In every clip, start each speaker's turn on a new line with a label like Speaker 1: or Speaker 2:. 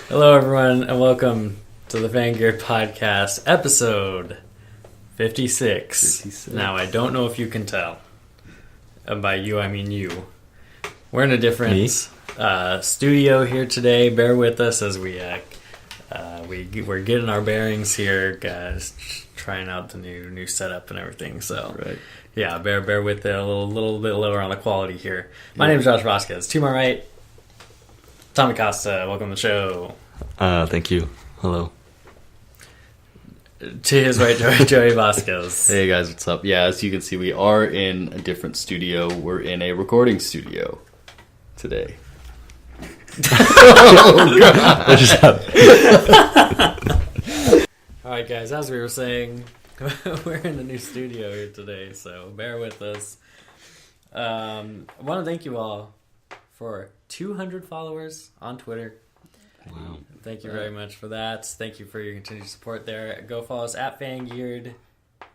Speaker 1: Hello, everyone, and welcome to the Vanguard Podcast, episode 56. Now, I don't know if you can tell. And by you, I mean you. We're in a different studio here today. Bear with us as we're getting our bearings here, guys. Trying out the new setup and everything. So,
Speaker 2: right.
Speaker 1: Yeah, bear with it. A little bit lower on the quality here. My name is Josh Vasquez. To my right, Tommy Costa. Welcome to the show.
Speaker 2: Thank you. Hello.
Speaker 1: To his right, Joey Vasquez.
Speaker 2: Hey guys, what's up? Yeah, as you can see, we are in a different studio. We're in a recording studio today.
Speaker 1: Oh God! What just happened? All right, guys. As we were saying, we're in the new studio here today, so bear with us. I want to thank you all for 200 followers on Twitter.
Speaker 2: Wow.
Speaker 1: Thank you very much for that. Thank you for your continued support there. Go follow us at Vanguard.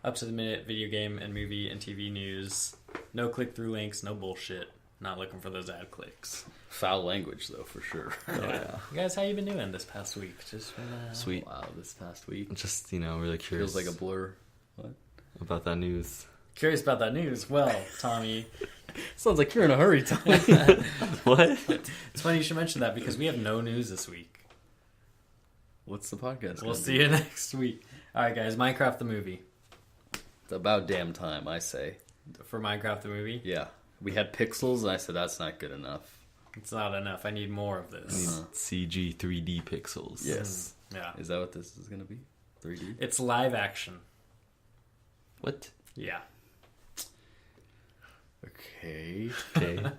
Speaker 1: Up to the minute video game and movie and TV news. No click-through links, no bullshit. Not looking for those ad clicks.
Speaker 2: Foul language, though, for sure.
Speaker 1: Yeah. You guys, how you been doing this past week? Just been,
Speaker 2: Sweet.
Speaker 3: Wow, this past week.
Speaker 2: Just, really curious.
Speaker 3: Feels like a blur.
Speaker 2: What? About that news.
Speaker 1: Curious about that news. Well, Tommy.
Speaker 3: Sounds like you're in a hurry, Tommy.
Speaker 2: What?
Speaker 1: It's funny you should mention that because we have no news this week.
Speaker 3: What's the podcast?
Speaker 1: We'll see you next week. All right, guys. Minecraft the movie.
Speaker 3: It's about damn time, I say.
Speaker 1: For Minecraft the movie?
Speaker 3: Yeah. We had pixels, and I said that's not good enough.
Speaker 1: It's not enough. I need more of this.
Speaker 2: CG 3D pixels.
Speaker 3: Yes.
Speaker 1: Yeah.
Speaker 3: Is that what this is going to be? 3D?
Speaker 1: It's live action.
Speaker 2: What?
Speaker 1: Yeah.
Speaker 3: Okay.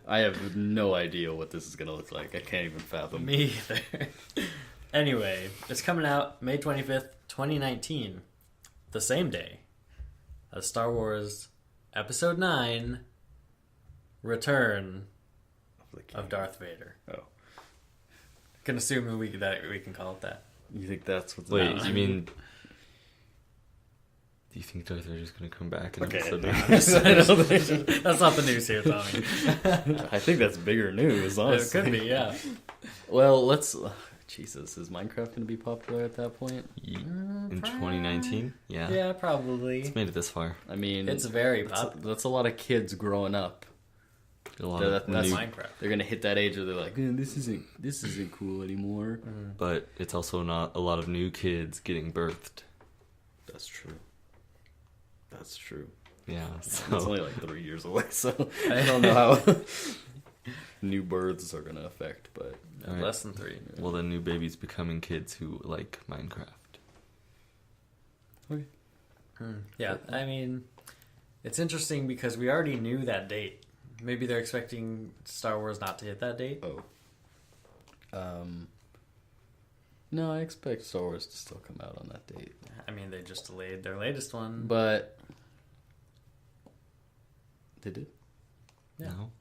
Speaker 3: I have no idea what this is going to look like. I can't even fathom.
Speaker 1: Me either. Anyway, it's coming out May 25th, 2019. The same day as Star Wars Episode 9, Return of Darth Vader.
Speaker 3: Oh.
Speaker 1: Can assume that we can call it that.
Speaker 3: You think that's what's...
Speaker 2: Wait, you mean... Do you think Darth Vader's going to come back in episode 9?
Speaker 1: That's not the news here, Tommy.
Speaker 3: I think that's bigger news, honestly.
Speaker 1: It could be, yeah.
Speaker 3: Well, let's... Jesus, is Minecraft going to be popular at that point?
Speaker 2: In 2019? Yeah.
Speaker 1: Yeah, probably.
Speaker 2: It's made it this far.
Speaker 3: I mean...
Speaker 1: It's very popular.
Speaker 3: That's a lot of kids growing up.
Speaker 1: That's Minecraft.
Speaker 3: They're gonna hit that age where they're like, this isn't cool anymore.
Speaker 2: But it's also not a lot of new kids getting birthed.
Speaker 3: That's true.
Speaker 2: Yeah.
Speaker 3: It's only like 3 years away, so I don't know how new births are gonna affect, but
Speaker 2: Right.
Speaker 1: Less than 3.
Speaker 2: Well, then new babies becoming kids who like Minecraft.
Speaker 3: Okay.
Speaker 1: Yeah, I mean, it's interesting because we already knew that date. Maybe they're expecting Star Wars not to hit that date.
Speaker 3: Oh. No, I expect Star Wars to still come out on that date.
Speaker 1: I mean, they just delayed their latest one.
Speaker 3: But they did?
Speaker 1: Yeah.
Speaker 2: No?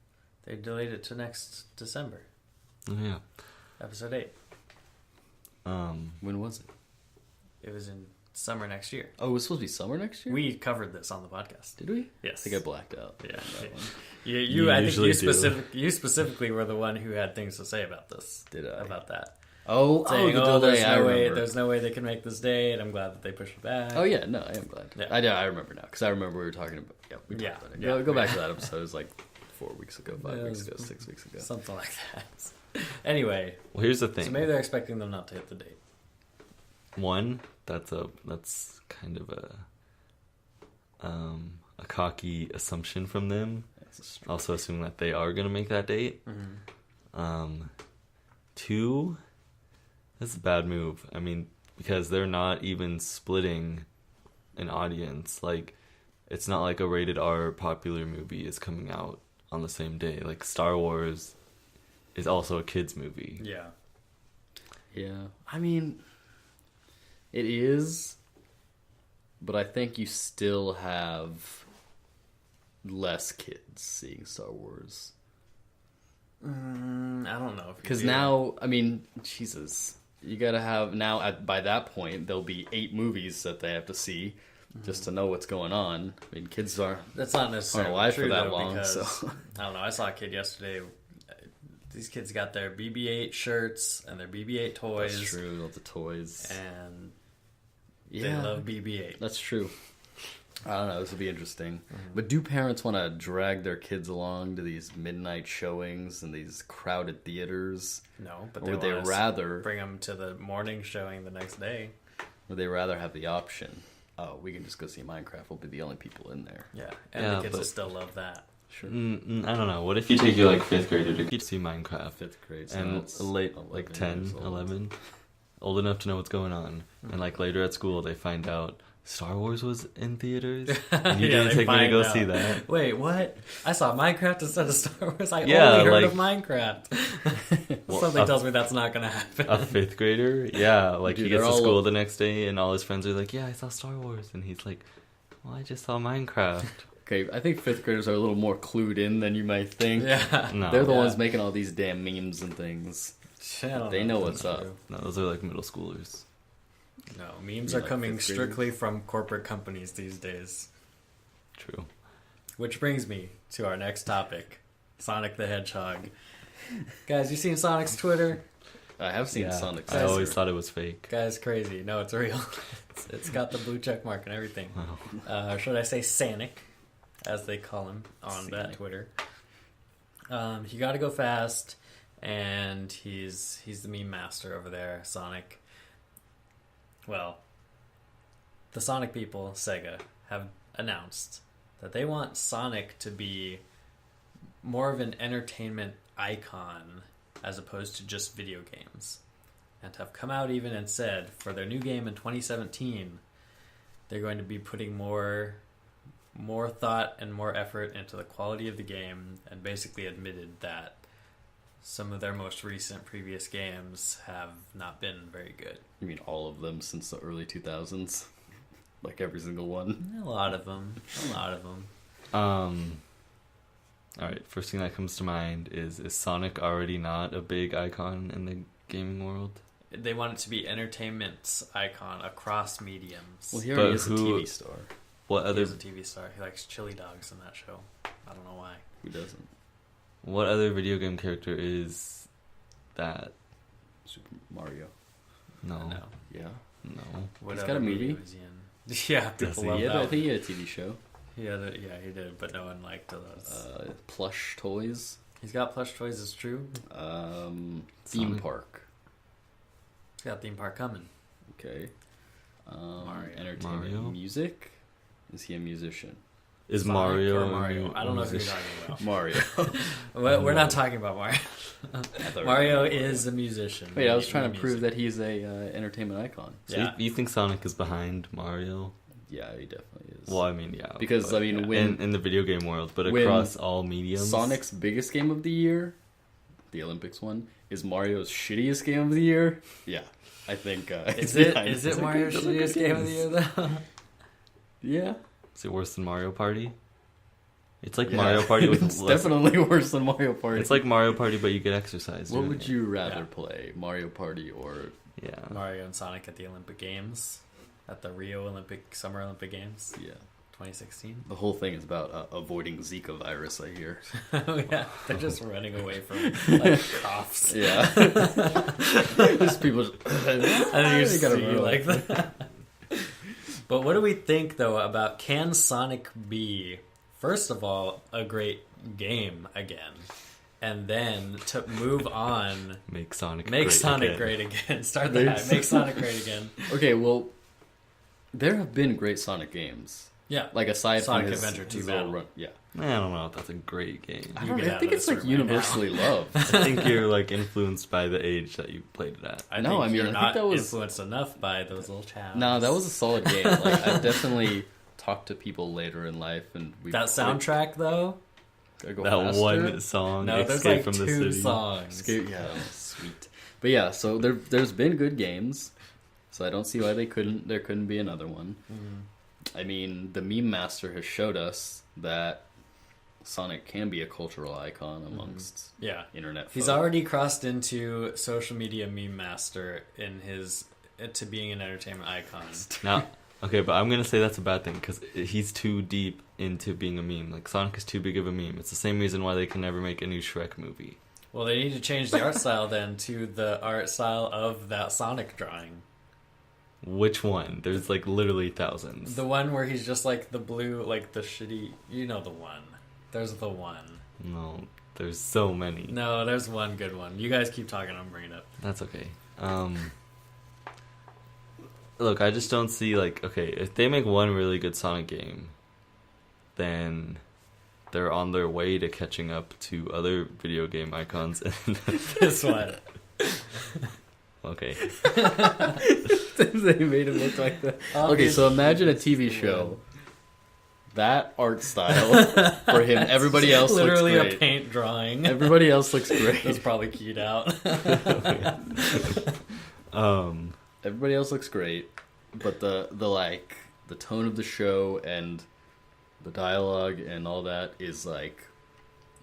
Speaker 1: They delayed it to next December.
Speaker 2: Oh, yeah.
Speaker 1: Episode 8.
Speaker 3: When was it?
Speaker 1: It was in summer next year.
Speaker 3: Oh, it was supposed to be summer next year?
Speaker 1: We covered this on the podcast.
Speaker 3: Did we?
Speaker 1: Yes.
Speaker 3: I think I blacked out.
Speaker 1: Yeah.
Speaker 3: On that one.
Speaker 1: I think
Speaker 2: usually
Speaker 1: you specifically were the one who had things to say about this.
Speaker 3: Did I?
Speaker 1: About that.
Speaker 3: Saying,
Speaker 1: the delay,
Speaker 3: I remember.
Speaker 1: there's no way they can make this date. I'm glad that they pushed it back.
Speaker 3: Oh yeah, no, I am glad.
Speaker 1: Yeah.
Speaker 3: I remember now because I remember we were talking about. Yeah, we talked about it. Go back to that episode. It was like 4 weeks ago, 5 weeks ago, 6 weeks ago,
Speaker 1: something like that. Anyway,
Speaker 2: Well, here's the thing.
Speaker 1: so maybe they're expecting them not to hit the date.
Speaker 2: One, that's kind of a cocky assumption from them. Also assuming that they are going to make that date.
Speaker 1: Mm-hmm.
Speaker 2: Two, that's a bad move. I mean, because they're not even splitting an audience. Like, it's not like a rated R popular movie is coming out on the same day. Like, Star Wars is also a kids movie.
Speaker 1: Yeah.
Speaker 3: Yeah, I mean, it is, but I think you still have less kids seeing Star Wars.
Speaker 1: I don't know.
Speaker 3: Because now, I mean, Jesus, you gotta have, now by that point, there'll be 8 movies that they have to see just to know what's going on. I mean, kids
Speaker 1: That's not necessarily
Speaker 3: aren't alive
Speaker 1: true,
Speaker 3: for that
Speaker 1: though,
Speaker 3: long,
Speaker 1: because,
Speaker 3: so.
Speaker 1: I don't know. I saw a kid yesterday. These kids got their BB-8 shirts and their BB-8 toys.
Speaker 3: That's true. All the toys.
Speaker 1: And they love BB-8.
Speaker 3: That's true. I don't know. This will be interesting. But do parents want to drag their kids along to these midnight showings and these crowded theaters?
Speaker 1: No, but
Speaker 3: Or would they rather
Speaker 1: bring them to the morning showing the next day?
Speaker 3: Would they rather have the option? Oh, we can just go see Minecraft. We'll be the only people in there.
Speaker 1: Yeah, and the kids will still love that.
Speaker 3: Sure.
Speaker 2: I don't know. What if you take your like 5th grader to see Minecraft?
Speaker 3: 5th grade. So
Speaker 2: And
Speaker 3: that's
Speaker 2: late,
Speaker 3: 11
Speaker 2: like 10,
Speaker 3: years old.
Speaker 2: 11, old enough to know what's going on. And like later at school, they find out Star Wars was in theaters. And you didn't take me to go see that.
Speaker 1: Wait, what? I saw Minecraft instead of Star Wars. I
Speaker 2: Yeah,
Speaker 1: only heard
Speaker 2: like-
Speaker 1: of Minecraft. Something tells me that's not going to happen.
Speaker 2: A 5th grader? Yeah, like
Speaker 3: Dude,
Speaker 2: he gets
Speaker 3: they're
Speaker 2: to
Speaker 3: all-
Speaker 2: school the next day and all his friends are like, yeah, I saw Star Wars. And he's like, well, I just saw Minecraft.
Speaker 3: Okay, I think 5th graders are a little more clued in than you might think.
Speaker 1: Yeah.
Speaker 2: No,
Speaker 3: They're the ones making all these damn memes and things. They know
Speaker 1: if
Speaker 3: what's
Speaker 1: that's
Speaker 3: up.
Speaker 1: true.
Speaker 2: no, those are like middle schoolers.
Speaker 1: No, memes
Speaker 3: You
Speaker 1: are
Speaker 3: like
Speaker 1: coming
Speaker 3: 5th graders?
Speaker 1: strictly from corporate companies these days.
Speaker 2: True.
Speaker 1: Which brings me to our next topic, Sonic the Hedgehog. Guys, you seen Sonic's Twitter?
Speaker 3: I have seen
Speaker 2: Yeah,
Speaker 3: Sonic.
Speaker 2: I always thought it was fake.
Speaker 1: Guys, crazy. No, it's real. It's got the blue check mark and everything.
Speaker 2: Wow.
Speaker 1: Should I say Sanic, as they call him on that
Speaker 3: Sanic.
Speaker 1: Twitter. He got to go fast, and he's the meme master over there, Sonic. Well, the Sonic people, Sega, have announced that they want Sonic to be more of an entertainment icon as opposed to just video games. And have come out even and said for their new game in 2017, they're going to be putting more thought and more effort into the quality of the game, and basically admitted that some of their most recent previous games have not been very good.
Speaker 3: You mean all of them since the early 2000s? Like every single one?
Speaker 1: A lot of them.
Speaker 2: All right, first thing that comes to mind is Sonic already not a big icon in the gaming world?
Speaker 1: They want it to be entertainment's icon across mediums.
Speaker 3: Well, he already
Speaker 2: But
Speaker 3: is a TV star.
Speaker 2: What other
Speaker 1: He's a TV star. He likes chili dogs in that show. I don't know why.
Speaker 3: Who doesn't?
Speaker 2: what other video game character is that?
Speaker 3: Super Mario.
Speaker 2: No.
Speaker 1: No.
Speaker 3: Yeah.
Speaker 2: No.
Speaker 1: What
Speaker 3: He's
Speaker 1: other
Speaker 3: got a movie?
Speaker 1: was he in? Yeah,
Speaker 2: Does
Speaker 1: people
Speaker 2: he?
Speaker 1: love
Speaker 3: I
Speaker 1: that.
Speaker 3: think he had a TV show.
Speaker 1: He did, but no one liked those.
Speaker 3: Plush toys.
Speaker 1: He's got plush toys, it's true.
Speaker 3: Theme
Speaker 2: Sonic.
Speaker 3: park.
Speaker 1: He's got theme park coming.
Speaker 3: Okay.
Speaker 1: Mario.
Speaker 3: Entertainment.
Speaker 2: Mario?
Speaker 3: Music. Is he a musician?
Speaker 2: Is
Speaker 1: Sonic
Speaker 2: Mario
Speaker 1: or
Speaker 2: a
Speaker 1: Mario?
Speaker 2: mu-
Speaker 1: I don't know who you're
Speaker 2: musician?
Speaker 1: talking about.
Speaker 3: Mario.
Speaker 1: We're not talking about Mario.
Speaker 3: I thought we were
Speaker 1: Mario
Speaker 3: talking about
Speaker 1: is a musician.
Speaker 3: Wait, I was trying to
Speaker 1: Music.
Speaker 3: prove that he's a entertainment icon.
Speaker 2: So
Speaker 1: Yeah.
Speaker 2: you think Sonic is behind Mario?
Speaker 3: Yeah, he definitely is.
Speaker 2: Well, I mean, yeah.
Speaker 3: Because,
Speaker 2: but-
Speaker 3: I mean, when-
Speaker 2: in the video game world, but
Speaker 3: when
Speaker 2: across all mediums.
Speaker 3: Sonic's biggest game of the year, the Olympics one, is Mario's shittiest game of the year. Yeah, I think.
Speaker 1: Is
Speaker 3: it's
Speaker 1: it
Speaker 3: behind-
Speaker 1: is
Speaker 3: it's
Speaker 1: it
Speaker 3: like,
Speaker 1: Mario's
Speaker 3: those are good
Speaker 1: shittiest game of the
Speaker 3: games.
Speaker 1: year though?
Speaker 3: Yeah.
Speaker 2: Is it worse than Mario Party? It's like
Speaker 3: Yeah.
Speaker 2: Mario Party with
Speaker 3: It's
Speaker 2: less.
Speaker 3: definitely worse than Mario Party.
Speaker 2: It's like Mario Party, but you get exercise.
Speaker 3: What
Speaker 2: doing
Speaker 3: would
Speaker 2: it.
Speaker 3: you rather
Speaker 1: Yeah.
Speaker 3: play, Mario Party or?
Speaker 2: Yeah.
Speaker 1: Mario and Sonic at the Olympic Games, at the Rio Summer Olympic Games,
Speaker 3: Yeah,
Speaker 1: 2016.
Speaker 3: the whole thing is about avoiding Zika virus. I hear.
Speaker 1: Oh yeah, they're just running away from like coughs.
Speaker 3: Yeah. Just people. Just,
Speaker 1: I think you
Speaker 3: They gotta
Speaker 1: see
Speaker 3: run
Speaker 1: like that. But what do we think though about can Sonic be, first of all, a great game again, and then to move on,
Speaker 2: Make Sonic
Speaker 1: great again. Start that. Make Sonic great again.
Speaker 3: Okay, well, there have been great Sonic games.
Speaker 1: Yeah,
Speaker 3: Like aside
Speaker 1: Sonic
Speaker 3: from his,
Speaker 1: Adventure 2
Speaker 3: his little
Speaker 1: Battle.
Speaker 3: run, yeah.
Speaker 2: I don't know if that's a great game.
Speaker 3: I
Speaker 1: You
Speaker 3: don't
Speaker 1: get
Speaker 3: know. I
Speaker 1: out
Speaker 3: think
Speaker 1: of
Speaker 3: it's
Speaker 1: this
Speaker 3: like
Speaker 1: room right now.
Speaker 3: universally loved.
Speaker 2: I think you're like influenced by the age that you played it at.
Speaker 1: I
Speaker 3: No,
Speaker 1: think
Speaker 3: I mean,
Speaker 1: you're
Speaker 3: I think
Speaker 1: not
Speaker 3: that was-
Speaker 1: influenced enough by those little towns.
Speaker 3: No, that was a solid game. Like I definitely talked to people later in life, and we
Speaker 1: that soundtrack though.
Speaker 3: Gotta go
Speaker 2: That
Speaker 3: faster.
Speaker 2: one song,
Speaker 1: No, there's
Speaker 2: Escape
Speaker 1: like
Speaker 2: from the
Speaker 1: two
Speaker 2: City.
Speaker 1: songs.
Speaker 3: Escape- yeah, sweet. But yeah, so there's been good games, so I don't see why there couldn't be another one. I mean, the meme master has showed us that Sonic can be a cultural icon amongst
Speaker 1: Yeah,
Speaker 3: internet.
Speaker 1: he's
Speaker 3: folk.
Speaker 1: already crossed into social media meme master in his to being an entertainment icon.
Speaker 2: Now, okay, but I'm gonna say that's a bad thing because he's too deep into being a meme. Like Sonic is too big of a meme. It's the same reason why they can never make a new Shrek movie.
Speaker 1: Well, they need to change the art style then to the art style of that Sonic drawing.
Speaker 2: Which one? There's like literally thousands.
Speaker 1: The one where he's just like the blue, like the shitty. You know the one. There's the one.
Speaker 2: No, there's so many.
Speaker 1: No, there's one good one. You guys keep talking. I'm bringing it up.
Speaker 2: That's okay. Look, I just don't see like okay, if they make one really good Sonic game, then they're on their way to catching up to other video game icons.
Speaker 1: This one.
Speaker 2: Okay.
Speaker 3: They made him look like that. Okay, so imagine a TV show. That art style for him. Everybody else
Speaker 1: literally
Speaker 3: looks great.
Speaker 1: a paint drawing.
Speaker 3: Everybody else looks great.
Speaker 1: That's probably keyed out.
Speaker 3: Everybody else looks great, but the like the tone of the show and the dialogue and all that is like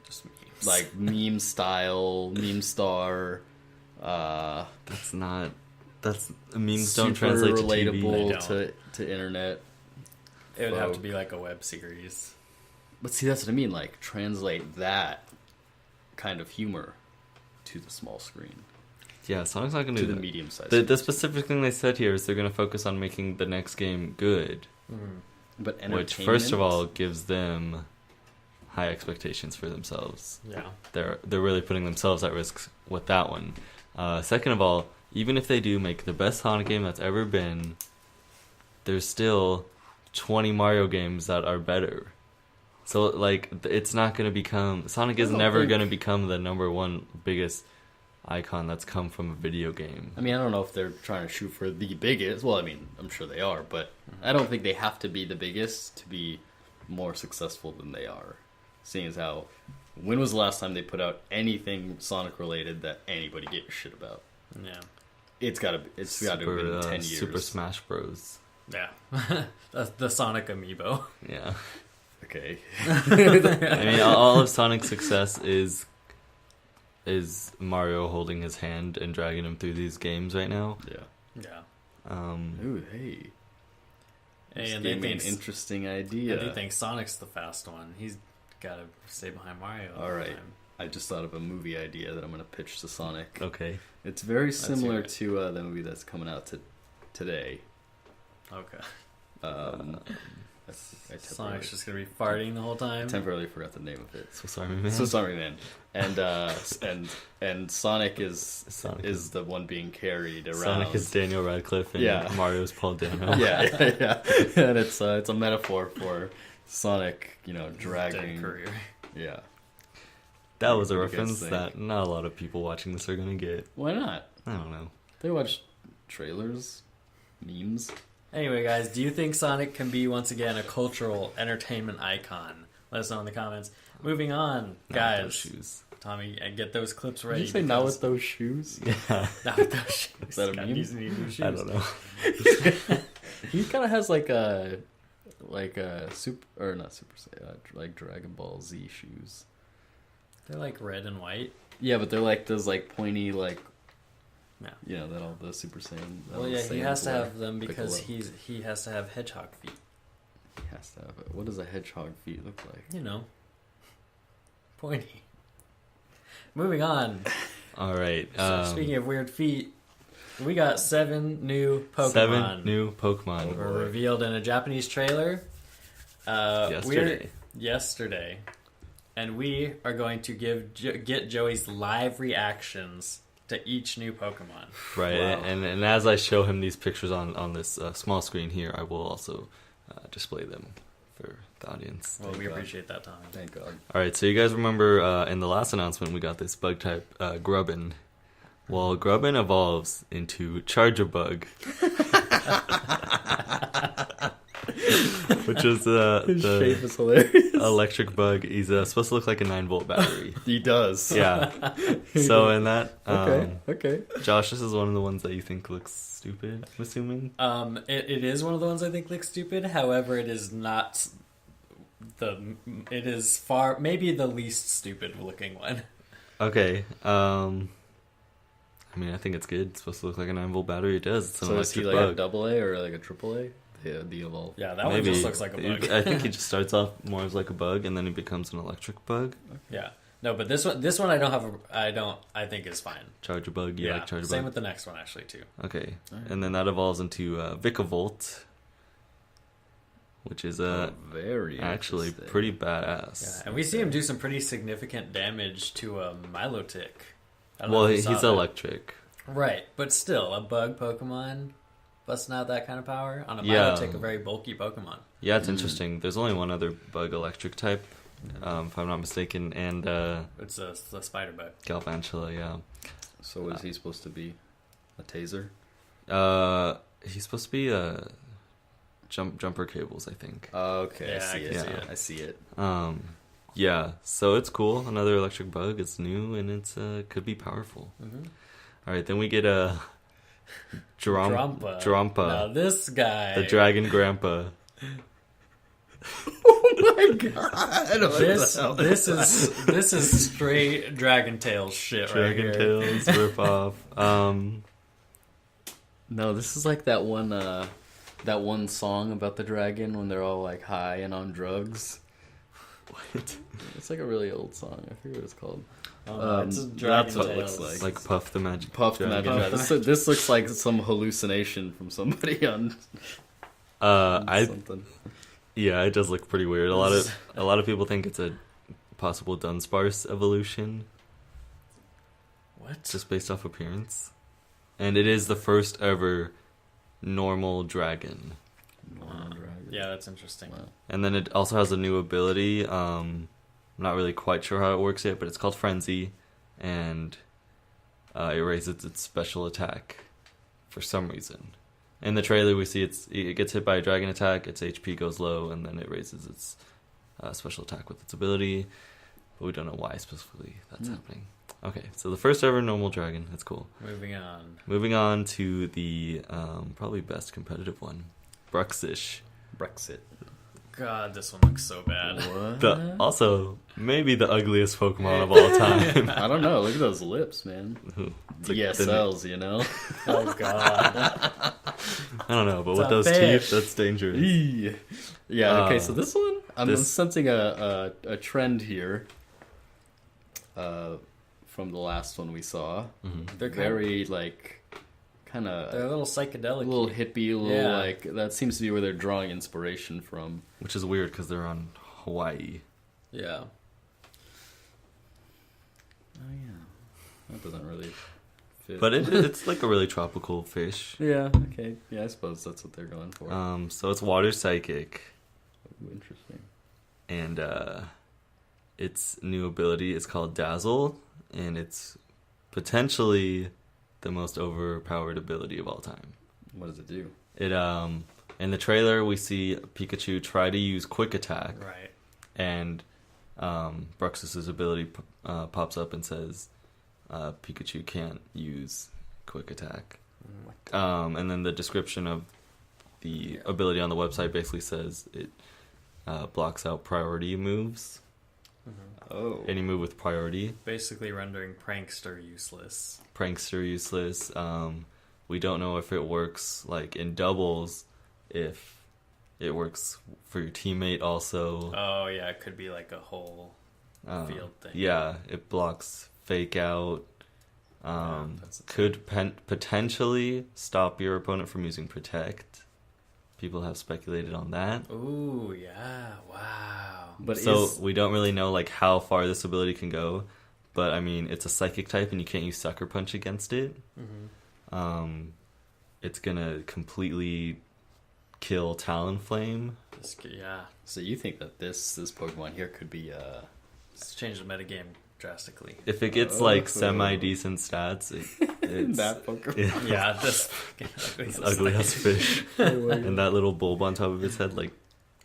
Speaker 1: Just memes.
Speaker 3: like meme style, meme star.
Speaker 2: That's memes
Speaker 3: Super
Speaker 2: don't translate to
Speaker 3: relatable
Speaker 2: TV.
Speaker 3: to internet.
Speaker 1: It would have to
Speaker 3: folk.
Speaker 1: be like a web series.
Speaker 3: But see, that's what I mean. Like translate that kind of humor to the small screen,
Speaker 2: Yeah, Sonic's not gonna
Speaker 3: to
Speaker 2: do
Speaker 3: the
Speaker 2: that.
Speaker 3: medium size.
Speaker 2: The specific thing they said here is they're gonna focus on making the next game good,
Speaker 3: but
Speaker 2: which first of all gives them high expectations for themselves.
Speaker 1: Yeah.
Speaker 2: They're really putting themselves at risk with that one. Second of all, even if they do make the best Sonic game that's ever been, there's still 20 Mario games that are better. So like it's not going to become Sonic is never going to become the number one biggest icon that's come from a video game.
Speaker 3: I mean, I don't know if they're trying to shoot for the biggest. Well, I mean, I'm sure they are, but I don't think they have to be the biggest to be more successful than they are. Seeing as how, when was the last time they put out anything Sonic related that anybody gave a shit about?
Speaker 1: Yeah.
Speaker 3: It's got to have been 10 years.
Speaker 2: Super Smash Bros.
Speaker 1: Yeah. That's the Sonic amiibo.
Speaker 2: Yeah.
Speaker 3: Okay.
Speaker 2: I mean, all of Sonic's success is Mario holding his hand and dragging him through these games right now.
Speaker 3: Yeah.
Speaker 1: Yeah.
Speaker 3: Ooh, hey. This
Speaker 1: And
Speaker 3: gave
Speaker 1: they
Speaker 3: me an
Speaker 1: think
Speaker 3: interesting idea.
Speaker 1: They think Sonic's the fast one. He's got to stay behind Mario.
Speaker 3: All right. I just thought of a movie idea that I'm going to pitch to Sonic.
Speaker 2: Okay.
Speaker 3: It's very similar
Speaker 1: hear it.
Speaker 3: to the movie that's coming out today.
Speaker 1: Okay.
Speaker 3: I
Speaker 1: Sonic's just gonna be farting the whole time.
Speaker 3: temporarily forgot the name of it.
Speaker 2: So sorry, man.
Speaker 3: So sorry, man. And Sonic is the one being carried around.
Speaker 2: Sonic is Daniel Radcliffe and
Speaker 3: Yeah.
Speaker 2: Mario's Paul Dano.
Speaker 3: yeah. And it's a metaphor for Sonic,
Speaker 1: Dead
Speaker 3: dragging.
Speaker 1: career.
Speaker 3: Yeah.
Speaker 2: That was a
Speaker 3: What do you guys
Speaker 2: reference
Speaker 3: think?
Speaker 2: that not a lot of people watching this are gonna get.
Speaker 3: Why not?
Speaker 2: I don't know.
Speaker 3: They watch trailers, memes.
Speaker 1: Anyway, guys, do you think Sonic can be once again a cultural entertainment icon? Let us know in the comments. Moving on,
Speaker 2: Not
Speaker 1: guys.
Speaker 2: with those shoes.
Speaker 1: Tommy, get those clips
Speaker 3: Did
Speaker 1: ready.
Speaker 3: you say not
Speaker 1: because-
Speaker 3: with those shoes?
Speaker 2: Yeah.
Speaker 1: Not with those shoes.
Speaker 3: Is that a
Speaker 1: God,
Speaker 3: meme?
Speaker 1: these need new shoes.
Speaker 2: I don't know.
Speaker 3: He kind of has like a super or not Super Saiyan, like Dragon Ball Z shoes.
Speaker 1: They're like red and white.
Speaker 3: Yeah, but they're like those like pointy
Speaker 1: Yeah.
Speaker 3: that all the Super Saiyan. that all
Speaker 1: Well,
Speaker 3: the
Speaker 1: yeah, he
Speaker 3: Saiyans
Speaker 1: has to
Speaker 3: wear.
Speaker 1: have them because
Speaker 3: Piccolo.
Speaker 1: he has to have hedgehog feet.
Speaker 3: He has to have it. What does a hedgehog feet look like?
Speaker 1: You know, pointy. Moving on.
Speaker 2: All right.
Speaker 1: So speaking of weird feet, we got 7 new Pokemon.
Speaker 2: 7 new Pokemon.
Speaker 1: Were revealed in a Japanese trailer yesterday, and we are going to get Joey's live reactions to each new Pokemon.
Speaker 2: Right,
Speaker 3: Wow.
Speaker 2: and as I show him these pictures on this small screen here, I will also display them for the audience.
Speaker 1: Well, we
Speaker 3: God.
Speaker 1: appreciate that, Tommy.
Speaker 3: Thank God.
Speaker 2: All right, so you guys remember in the last announcement we got this bug type Grubbin. Well, Grubbin evolves into Charjabug, which is
Speaker 3: His
Speaker 2: the
Speaker 3: shape is hilarious.
Speaker 2: electric bug. He's supposed to look like a 9-volt battery.
Speaker 3: He does.
Speaker 2: Yeah. So in that,
Speaker 3: Okay.
Speaker 2: Josh, this is one of the ones that you think looks stupid, I'm assuming?
Speaker 1: It is one of the ones I think looks stupid. However, it is not it is maybe the least stupid looking one.
Speaker 2: Okay. I mean, I think it's good. It's supposed to look like a 9-volt battery. It does. It's an
Speaker 3: So is he
Speaker 2: electric
Speaker 3: like
Speaker 2: bug.
Speaker 3: a double A or like a triple A? The evolve.
Speaker 1: Yeah, that one just looks like a bug.
Speaker 2: I think he just starts off more as like a bug, and then he becomes an electric bug.
Speaker 1: Yeah. No, but this one I think is fine.
Speaker 2: Charger bug. You like charger
Speaker 1: same
Speaker 2: bug?
Speaker 1: with the next one actually too.
Speaker 2: Okay,
Speaker 3: Alright.
Speaker 2: and then that evolves into Vicavolt, which is
Speaker 3: Very
Speaker 2: actually
Speaker 3: interesting.
Speaker 2: pretty badass.
Speaker 1: Yeah, and we see him do some pretty significant damage to a Milotic. I don't know
Speaker 2: Well,
Speaker 1: if you
Speaker 2: he's
Speaker 1: saw that.
Speaker 2: electric.
Speaker 1: Right, but still, a bug Pokemon busting out that kind of power on a
Speaker 2: Yeah.
Speaker 1: Milotic, a very bulky Pokemon.
Speaker 2: Yeah, it's interesting. There's only one other bug electric type, if I'm not mistaken, and
Speaker 1: It's the spider bug.
Speaker 2: Galvantula, yeah.
Speaker 3: So what is he supposed to be? A taser?
Speaker 2: He's supposed to be jumper cables, I think.
Speaker 3: Okay,
Speaker 1: Yeah, I can
Speaker 2: see it.
Speaker 3: I see it.
Speaker 2: Yeah, so it's cool. Another electric bug. It's new and it's could be powerful.
Speaker 1: Mm-hmm.
Speaker 2: All right, then we get a Drampa,
Speaker 1: Now this guy,
Speaker 2: the dragon grandpa.
Speaker 3: Oh my god!
Speaker 1: this is straight Dragon Tales shit right
Speaker 2: Dragon
Speaker 1: here.
Speaker 2: Tales rip off.
Speaker 3: No, this is like that one song about the dragon when they're all like high and on drugs.
Speaker 2: What?
Speaker 3: It's like a really old song. I forget what it's called.
Speaker 1: It's a Dragon
Speaker 3: that's what it
Speaker 1: Tales.
Speaker 3: looks
Speaker 2: Like Puff the Magic
Speaker 3: Puff the Magic
Speaker 2: Dragon.
Speaker 3: Dragon. This looks like some hallucination from somebody on something.
Speaker 2: Yeah, it does look pretty weird. A lot of people think it's a possible Dunsparce evolution,
Speaker 1: What?
Speaker 2: just based off appearance, and it is the first ever normal dragon.
Speaker 1: Yeah, that's interesting.
Speaker 3: Wow.
Speaker 2: And then it also has a new ability. I'm not really quite sure how it works yet, but it's called Frenzy, and it raises its special attack for some reason. In the trailer, we see it gets hit by a dragon attack, its HP goes low, and then it raises its special attack with its ability, but we don't know why specifically that's happening. Okay, so the first ever normal dragon. That's cool. Moving on to the probably best competitive one, Bruxish.
Speaker 3: Brexit.
Speaker 1: God, this one looks so bad.
Speaker 3: What?
Speaker 2: Also, maybe the ugliest Pokemon of all time.
Speaker 3: I don't know. Look at those lips, man.
Speaker 2: It's like
Speaker 3: ESLs, you know?
Speaker 1: Oh God.
Speaker 2: I don't know, but
Speaker 1: It's
Speaker 2: with
Speaker 1: a
Speaker 2: those
Speaker 1: fish.
Speaker 2: teeth, that's dangerous.
Speaker 3: Yeah, okay, so this one, I'm
Speaker 2: this-
Speaker 3: sensing a trend here from the last one we saw.
Speaker 1: They're
Speaker 3: Very, like, kind
Speaker 1: they're a
Speaker 3: of
Speaker 1: little psychedelic.
Speaker 3: a little hippie, a little,
Speaker 1: Yeah.
Speaker 3: like, that seems to be where they're drawing inspiration from.
Speaker 2: Which is weird because they're on Hawaii.
Speaker 1: Yeah.
Speaker 3: Oh, yeah. That doesn't really fit.
Speaker 2: But it's like a really tropical fish.
Speaker 3: Yeah, okay. Yeah, I suppose that's what they're going for.
Speaker 2: So it's water psychic,
Speaker 3: Ooh, interesting.
Speaker 2: and its new ability is called Dazzle, and it's potentially the most overpowered ability of all time.
Speaker 3: What does it do?
Speaker 2: It in the trailer we see Pikachu try to use Quick Attack,
Speaker 1: Right.
Speaker 2: and Bruxus's ability pops up and says Pikachu can't use Quick Attack. And then the description of the ability on the website basically says it blocks out priority moves.
Speaker 3: Oh.
Speaker 2: Any move with priority.
Speaker 1: Basically rendering Prankster useless.
Speaker 2: Prankster useless. We don't know if it works like in doubles, if it works for your teammate also.
Speaker 1: Oh yeah, it could be like a whole field thing.
Speaker 2: Yeah, it blocks fake out.
Speaker 1: That's the
Speaker 2: Could potentially stop your opponent from using protect. People have speculated on that.
Speaker 1: Ooh yeah, wow.
Speaker 3: But
Speaker 2: So we don't really know like how far this ability can go. But I mean, it's a psychic type, and you can't use Sucker Punch against it. It's gonna completely kill Talonflame.
Speaker 1: Yeah,
Speaker 3: So you think that this Pokemon here could be
Speaker 1: it's changed the metagame drastically.
Speaker 2: If it gets like semi-decent stats, it's
Speaker 3: that Pokemon?
Speaker 1: Yeah, this
Speaker 2: it's ugly ass fish. And that little bulb on top of its head like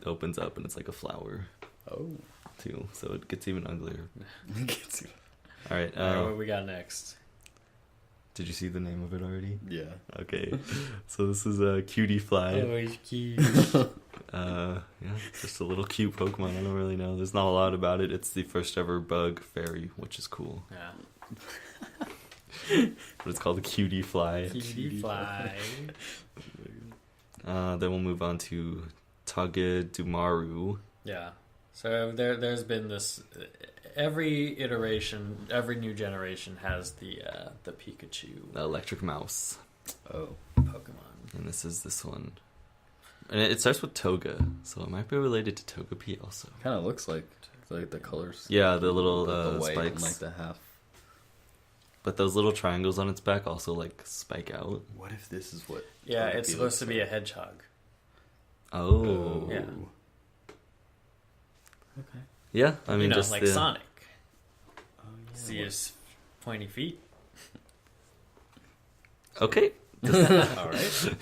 Speaker 2: opens up, and it's like a flower
Speaker 3: Oh.
Speaker 2: too. So it gets even uglier.
Speaker 3: Gets you.
Speaker 2: All right.
Speaker 1: All right, what we got next?
Speaker 2: Did you see the name of it already?
Speaker 3: Yeah.
Speaker 2: Okay. So this is a cutie fly.
Speaker 1: Oh, he's cute.
Speaker 2: Yeah, just a little cute Pokemon. I don't really know. There's not a lot about it. It's the first ever bug fairy, which is cool.
Speaker 1: Yeah.
Speaker 2: But it's called a cutie fly.
Speaker 1: Cutie fly.
Speaker 2: Then we'll move on to Tagedumaru.
Speaker 1: Yeah. So there's been this every iteration, every new generation has the Pikachu
Speaker 2: The electric mouse.
Speaker 3: Oh.
Speaker 1: Pokemon.
Speaker 2: And this one. And it starts with Toga, so it might be related to Togepi also.
Speaker 3: Kind of looks like the colors.
Speaker 2: Yeah, the little
Speaker 3: the white
Speaker 2: spikes.
Speaker 3: and like the half.
Speaker 2: But those little triangles on its back also like spike out.
Speaker 3: What if this is what?
Speaker 1: Yeah,
Speaker 3: Togepi
Speaker 1: it's supposed
Speaker 3: looks
Speaker 1: to be a hedgehog.
Speaker 2: Oh.
Speaker 1: Yeah.
Speaker 3: Okay.
Speaker 2: Yeah, I mean, just
Speaker 1: like
Speaker 2: the...
Speaker 1: Sonic.
Speaker 3: Oh, yeah,
Speaker 1: See his pointy feet.
Speaker 2: Okay.
Speaker 1: All right.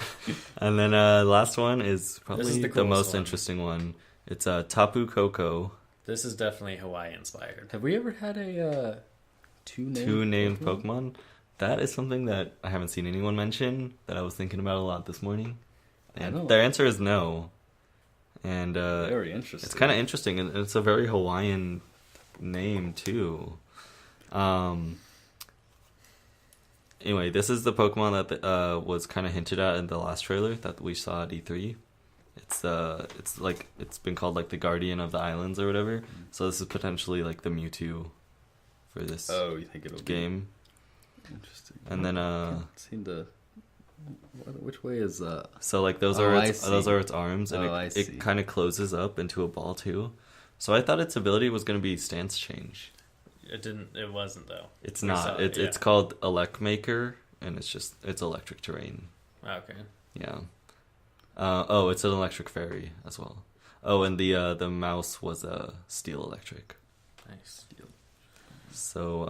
Speaker 2: And then last one is probably
Speaker 1: the
Speaker 2: the
Speaker 1: coolest
Speaker 2: most
Speaker 1: one.
Speaker 2: interesting one. It's Tapu Koko.
Speaker 1: This is definitely Hawaii inspired.
Speaker 3: Have we ever had a
Speaker 2: Two named Pokemon? That is something that I haven't seen anyone mention, that I was thinking about a lot this morning. And their answer is no. And
Speaker 3: Very interesting.
Speaker 2: it's kind of interesting, and it's a very Hawaiian name too. Anyway, this is the Pokemon that was kind of hinted at in the last trailer that we saw at E3. It's like it's been called like the Guardian of the Islands or whatever. So this is potentially like the Mewtwo for this
Speaker 3: Oh, you think it'll
Speaker 2: game.
Speaker 3: be interesting?
Speaker 2: And then
Speaker 3: Can't seem to. Which way is
Speaker 2: so like those
Speaker 3: Oh,
Speaker 2: are
Speaker 3: I
Speaker 2: its,
Speaker 3: see.
Speaker 2: those are its arms, and
Speaker 3: I see.
Speaker 2: it kind of closes up into a ball too. So I thought its ability was going to be stance change.
Speaker 1: It didn't. It wasn't though.
Speaker 2: It's
Speaker 1: We
Speaker 2: not.
Speaker 1: saw
Speaker 2: It's
Speaker 1: it,
Speaker 2: it's called Elect Maker, and it's electric terrain.
Speaker 1: Okay.
Speaker 2: Yeah. Oh, it's an electric fairy as well. Oh, and the mouse was a steel electric.
Speaker 1: Nice.
Speaker 2: So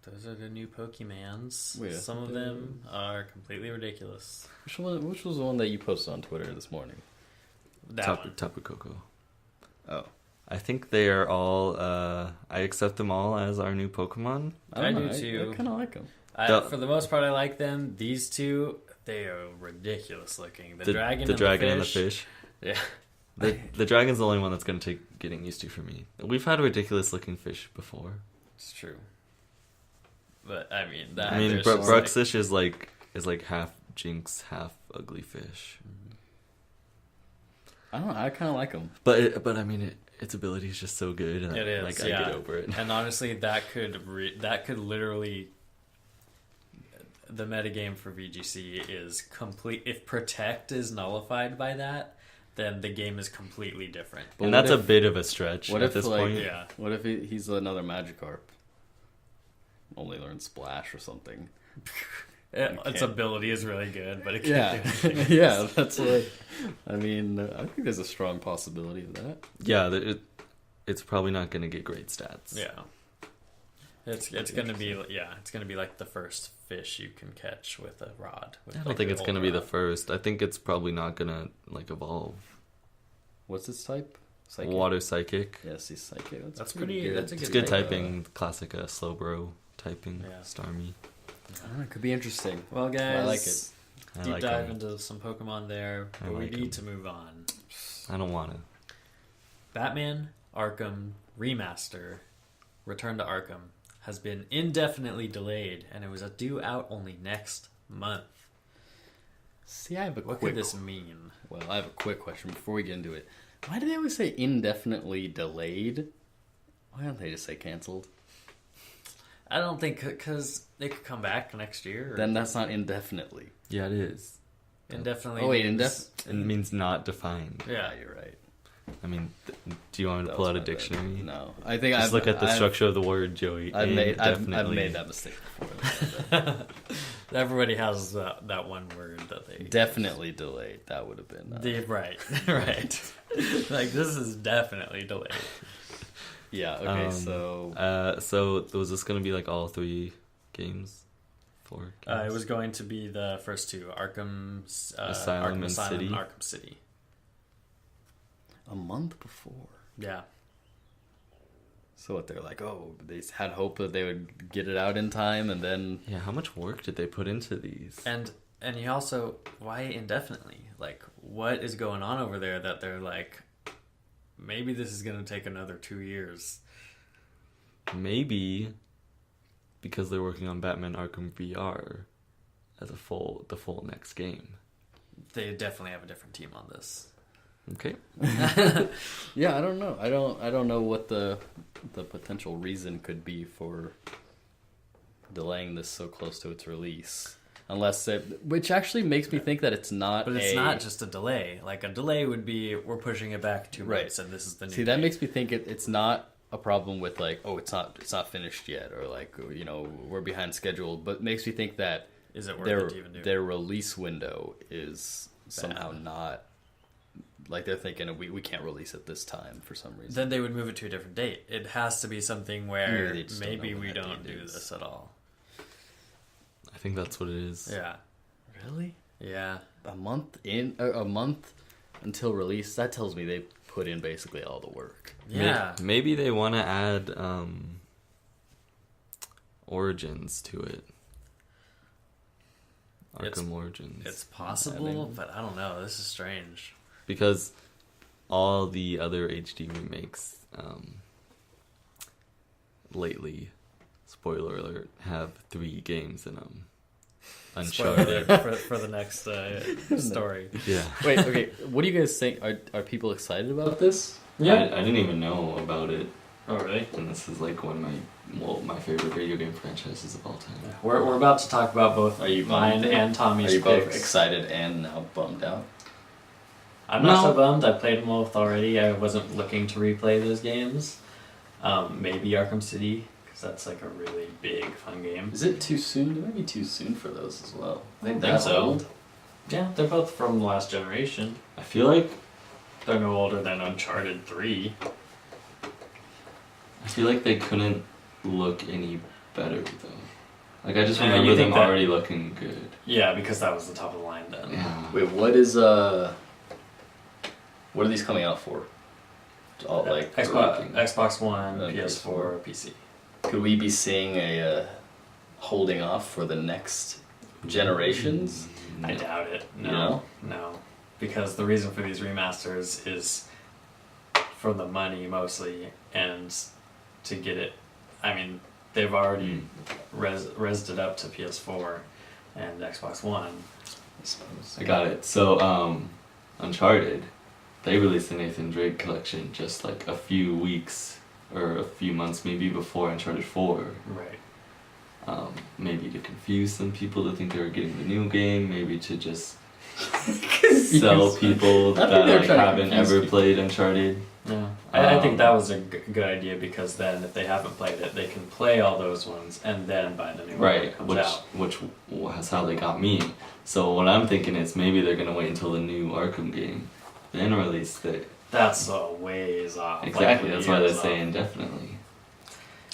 Speaker 1: Those are the new Pokemons.
Speaker 3: Wait, I
Speaker 1: Some
Speaker 3: think
Speaker 1: of
Speaker 3: they-
Speaker 1: them are completely ridiculous.
Speaker 3: which was the one that you posted on Twitter this morning?
Speaker 1: That one.
Speaker 2: Tapu Koko.
Speaker 3: Oh,
Speaker 2: I think they are all. I accept them all as our new Pokemon.
Speaker 1: I
Speaker 3: don't know,
Speaker 1: do too.
Speaker 3: I kind of like them.
Speaker 1: For the most part, I like them. These two, they are ridiculous looking. The dragon,
Speaker 2: and the fish.
Speaker 1: Yeah.
Speaker 2: The dragon's the only one that's going to take getting used to for me. We've had ridiculous looking fish before.
Speaker 1: It's true. But I mean, that.
Speaker 2: I mean,
Speaker 1: fish is
Speaker 2: Bruxish is like half Jinx, half ugly fish.
Speaker 3: I don't know. I kind of like them.
Speaker 2: But I mean, its ability is just so good. And
Speaker 1: It is.
Speaker 2: Like
Speaker 1: yeah.
Speaker 2: I get over it.
Speaker 1: And honestly, that could literally. The metagame for VGC is complete. If Protect is nullified by that, then the game is completely different.
Speaker 2: And that's a bit of a stretch
Speaker 3: What
Speaker 2: at
Speaker 3: if
Speaker 2: this
Speaker 3: like,
Speaker 2: point.
Speaker 1: Yeah.
Speaker 3: What if he's another Magikarp? Only learn Splash or something.
Speaker 1: Its ability is really good, but it can't
Speaker 3: Yeah,
Speaker 1: do anything.
Speaker 3: yeah. That's like. I mean, I think there's a strong possibility of that.
Speaker 2: Yeah, it's probably not going to get great stats.
Speaker 1: Yeah. It's gonna be it's gonna be like the first fish you can catch with a rod.
Speaker 2: I don't think it's going to be the first. I think it's probably not going to like evolve.
Speaker 3: What's its type? Psychic.
Speaker 2: Water Psychic.
Speaker 3: Yes, he's psychic.
Speaker 1: That's pretty good. That's a
Speaker 2: It's
Speaker 1: good
Speaker 2: good
Speaker 1: type.
Speaker 2: typing. Classic Slowbro typing.
Speaker 1: Yeah.
Speaker 2: Starmie.
Speaker 3: It could be interesting.
Speaker 1: Well, guys,
Speaker 3: I like it.
Speaker 2: I
Speaker 1: deep
Speaker 2: like
Speaker 1: dive
Speaker 2: 'em.
Speaker 1: into some Pokemon there,
Speaker 2: I
Speaker 1: but we
Speaker 2: like
Speaker 1: need
Speaker 2: 'em.
Speaker 1: to move on.
Speaker 2: I don't want to.
Speaker 1: Batman Arkham Remaster, Return to Arkham, has been indefinitely delayed, and it was due out only next month.
Speaker 3: See, I have a
Speaker 1: What
Speaker 3: quick.
Speaker 1: could this mean?
Speaker 3: Well, I have a quick question before we get into it. Why do they always say indefinitely delayed? Why don't they just say canceled?
Speaker 1: I don't think because they could come back next year. Or
Speaker 3: Then that's not indefinitely.
Speaker 2: Yeah, it is.
Speaker 1: indefinitely.
Speaker 3: Oh wait,
Speaker 1: means-
Speaker 2: It means not defined.
Speaker 1: Yeah,
Speaker 3: You're right.
Speaker 2: I mean, do you want me to
Speaker 3: That
Speaker 2: pull
Speaker 3: was
Speaker 2: out a
Speaker 3: my bad.
Speaker 2: dictionary?
Speaker 3: No, I think
Speaker 2: Just look at the structure of the word, Joey.
Speaker 3: I've made
Speaker 2: Indefinitely.
Speaker 3: that mistake before.
Speaker 1: everybody has that one word that they
Speaker 3: Definitely delayed. That would have been.
Speaker 1: right, right. Like this is definitely delayed.
Speaker 3: Yeah. Okay.
Speaker 2: So was this gonna be like all three games? Four games?
Speaker 1: It was going to be the first two: Arkham
Speaker 2: Asylum and City.
Speaker 1: Arkham City.
Speaker 3: a month before.
Speaker 1: Yeah,
Speaker 3: So what? They're like, oh, they had hope that they would get it out in time, and then
Speaker 2: Yeah, how much work did they put into these?
Speaker 1: and you also why indefinitely? Like, what is going on over there that they're like? Maybe this is going to take another 2 years.
Speaker 2: Maybe because they're working on Batman Arkham VR as the full next game.
Speaker 1: They definitely have a different team on this.
Speaker 2: Okay.
Speaker 3: Yeah, I don't know. I don't know what the potential reason could be for delaying this so close to its release. Unless which actually makes me think that it's not.
Speaker 1: But it's not just a delay. Like a delay would be we're pushing it back 2
Speaker 3: Right.
Speaker 1: months, and this is the new.
Speaker 3: See, that makes me think it's not a problem with like, oh, it's not finished yet, or like, you know, we're behind schedule. But it makes me think that
Speaker 1: is it worth it to even do?
Speaker 3: Their release window is somehow not. Like they're thinking we can't release it this time for some reason.
Speaker 1: Then they would move it to a different date. It has to be something where maybe
Speaker 3: don't
Speaker 1: we
Speaker 3: know when that
Speaker 1: don't
Speaker 3: date
Speaker 1: do
Speaker 3: is.
Speaker 1: this at all.
Speaker 2: I think that's what it is.
Speaker 1: Yeah.
Speaker 3: Really?
Speaker 1: Yeah.
Speaker 3: A month until release. That tells me they put in basically all the work.
Speaker 1: Yeah.
Speaker 2: Maybe they want to add Origins to it. Arkham Origins.
Speaker 1: It's possible, but I don't know. This is strange.
Speaker 2: Because all the other HD remakes lately, spoiler alert, have 3 games in them. Uncharted.
Speaker 1: for the next story.
Speaker 2: Yeah.
Speaker 3: Wait, okay. What do you guys think? Are people excited about this?
Speaker 2: I didn't even know about it.
Speaker 1: Oh, really?
Speaker 2: And this is like one of my favorite video game franchises of all time.
Speaker 1: We're about to talk about both
Speaker 3: Are you
Speaker 1: mine
Speaker 3: bummed?
Speaker 1: and Tommy's
Speaker 3: Are you both
Speaker 1: picks.
Speaker 3: excited and now bummed out?
Speaker 1: I'm not
Speaker 2: No.
Speaker 1: so bummed. I played them both already. I wasn't looking to replay those games. Maybe Arkham City, because that's like a really big, fun game.
Speaker 3: Is it too soon? It might be too soon for those as well.
Speaker 1: I think
Speaker 3: That
Speaker 1: so.
Speaker 3: old?
Speaker 1: Yeah, they're both from the last generation.
Speaker 2: I feel like
Speaker 1: They're no older than Uncharted 3.
Speaker 2: they couldn't look any better though. Like I just
Speaker 1: You
Speaker 2: remember them
Speaker 1: think that-
Speaker 2: already looking good.
Speaker 1: Yeah, because that was the top of the line then.
Speaker 2: Yeah.
Speaker 3: Wait, what are these coming out for? All like
Speaker 1: Xbox One,
Speaker 3: Okay.
Speaker 1: PS4, PC.
Speaker 3: could we be seeing a holding off for the next generations?
Speaker 1: I doubt it. No,
Speaker 3: Yeah?
Speaker 1: no, because the reason for these remasters is for the money mostly, and to get it. I mean, they've already resed it up to PS4 and Xbox One.
Speaker 3: I suppose.
Speaker 2: I got it. So, Uncharted, they released the Nathan Drake collection just like a few weeks or a few months maybe before Uncharted 4.
Speaker 1: Right.
Speaker 2: Maybe to confuse some people to think they were getting the new game, maybe to just sell people
Speaker 3: I think
Speaker 2: that
Speaker 3: they're
Speaker 2: like,
Speaker 3: trying to
Speaker 2: haven't
Speaker 3: confuse
Speaker 2: ever
Speaker 3: people.
Speaker 2: played Uncharted.
Speaker 1: Yeah, I think that was a good idea, because then if they haven't played it, they can play all those ones and then buy the new one when it
Speaker 2: Right,
Speaker 1: comes out.
Speaker 2: which was how they got me. So what I'm thinking is maybe they're gonna wait until the new Arkham game, then release it.
Speaker 1: That's a ways off.
Speaker 2: Exactly,
Speaker 1: like
Speaker 2: that's why they're
Speaker 1: years
Speaker 2: saying
Speaker 1: off.
Speaker 2: definitely.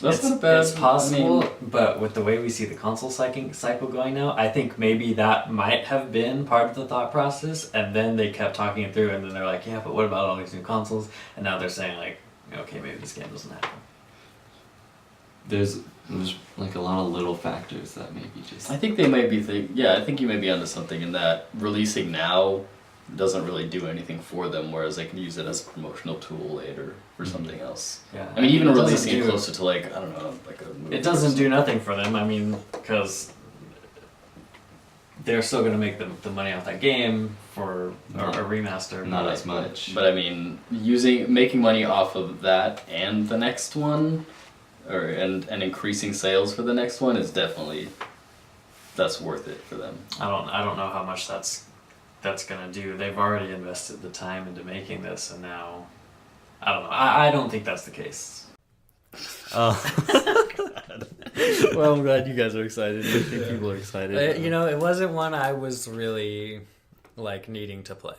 Speaker 3: That's
Speaker 1: it's,
Speaker 3: not bad.
Speaker 1: It's possible,
Speaker 3: I mean,
Speaker 1: but with the way we see the console cycle going now, I think maybe that might have been part of the thought process, and then they kept talking it through, and then they're like, yeah, but what about all these new consoles? And now they're saying like, okay, maybe this game doesn't happen.
Speaker 2: There's like a lot of little factors that maybe just.
Speaker 3: I think they might be I think you may be onto something in that releasing now doesn't really do anything for them, whereas they can use it as a promotional tool later for something else.
Speaker 1: Yeah,
Speaker 3: I mean, even
Speaker 1: it doesn't
Speaker 3: releasing it
Speaker 1: do-
Speaker 3: closer to like, I don't know, like a movie.
Speaker 1: It doesn't do nothing for them. I mean, because they're still going to make the money off that game for a remaster.
Speaker 2: Not
Speaker 1: but-
Speaker 2: as much.
Speaker 3: But I mean, making money off of that and the next one, and increasing sales for the next one is definitely that's worth it for them.
Speaker 1: I don't know how much that's gonna do. They've already invested the time into making this, and now I don't know. I don't think that's the case.
Speaker 3: Well, I'm glad you guys are excited. I think people are excited.
Speaker 1: It wasn't one I was really like needing to play.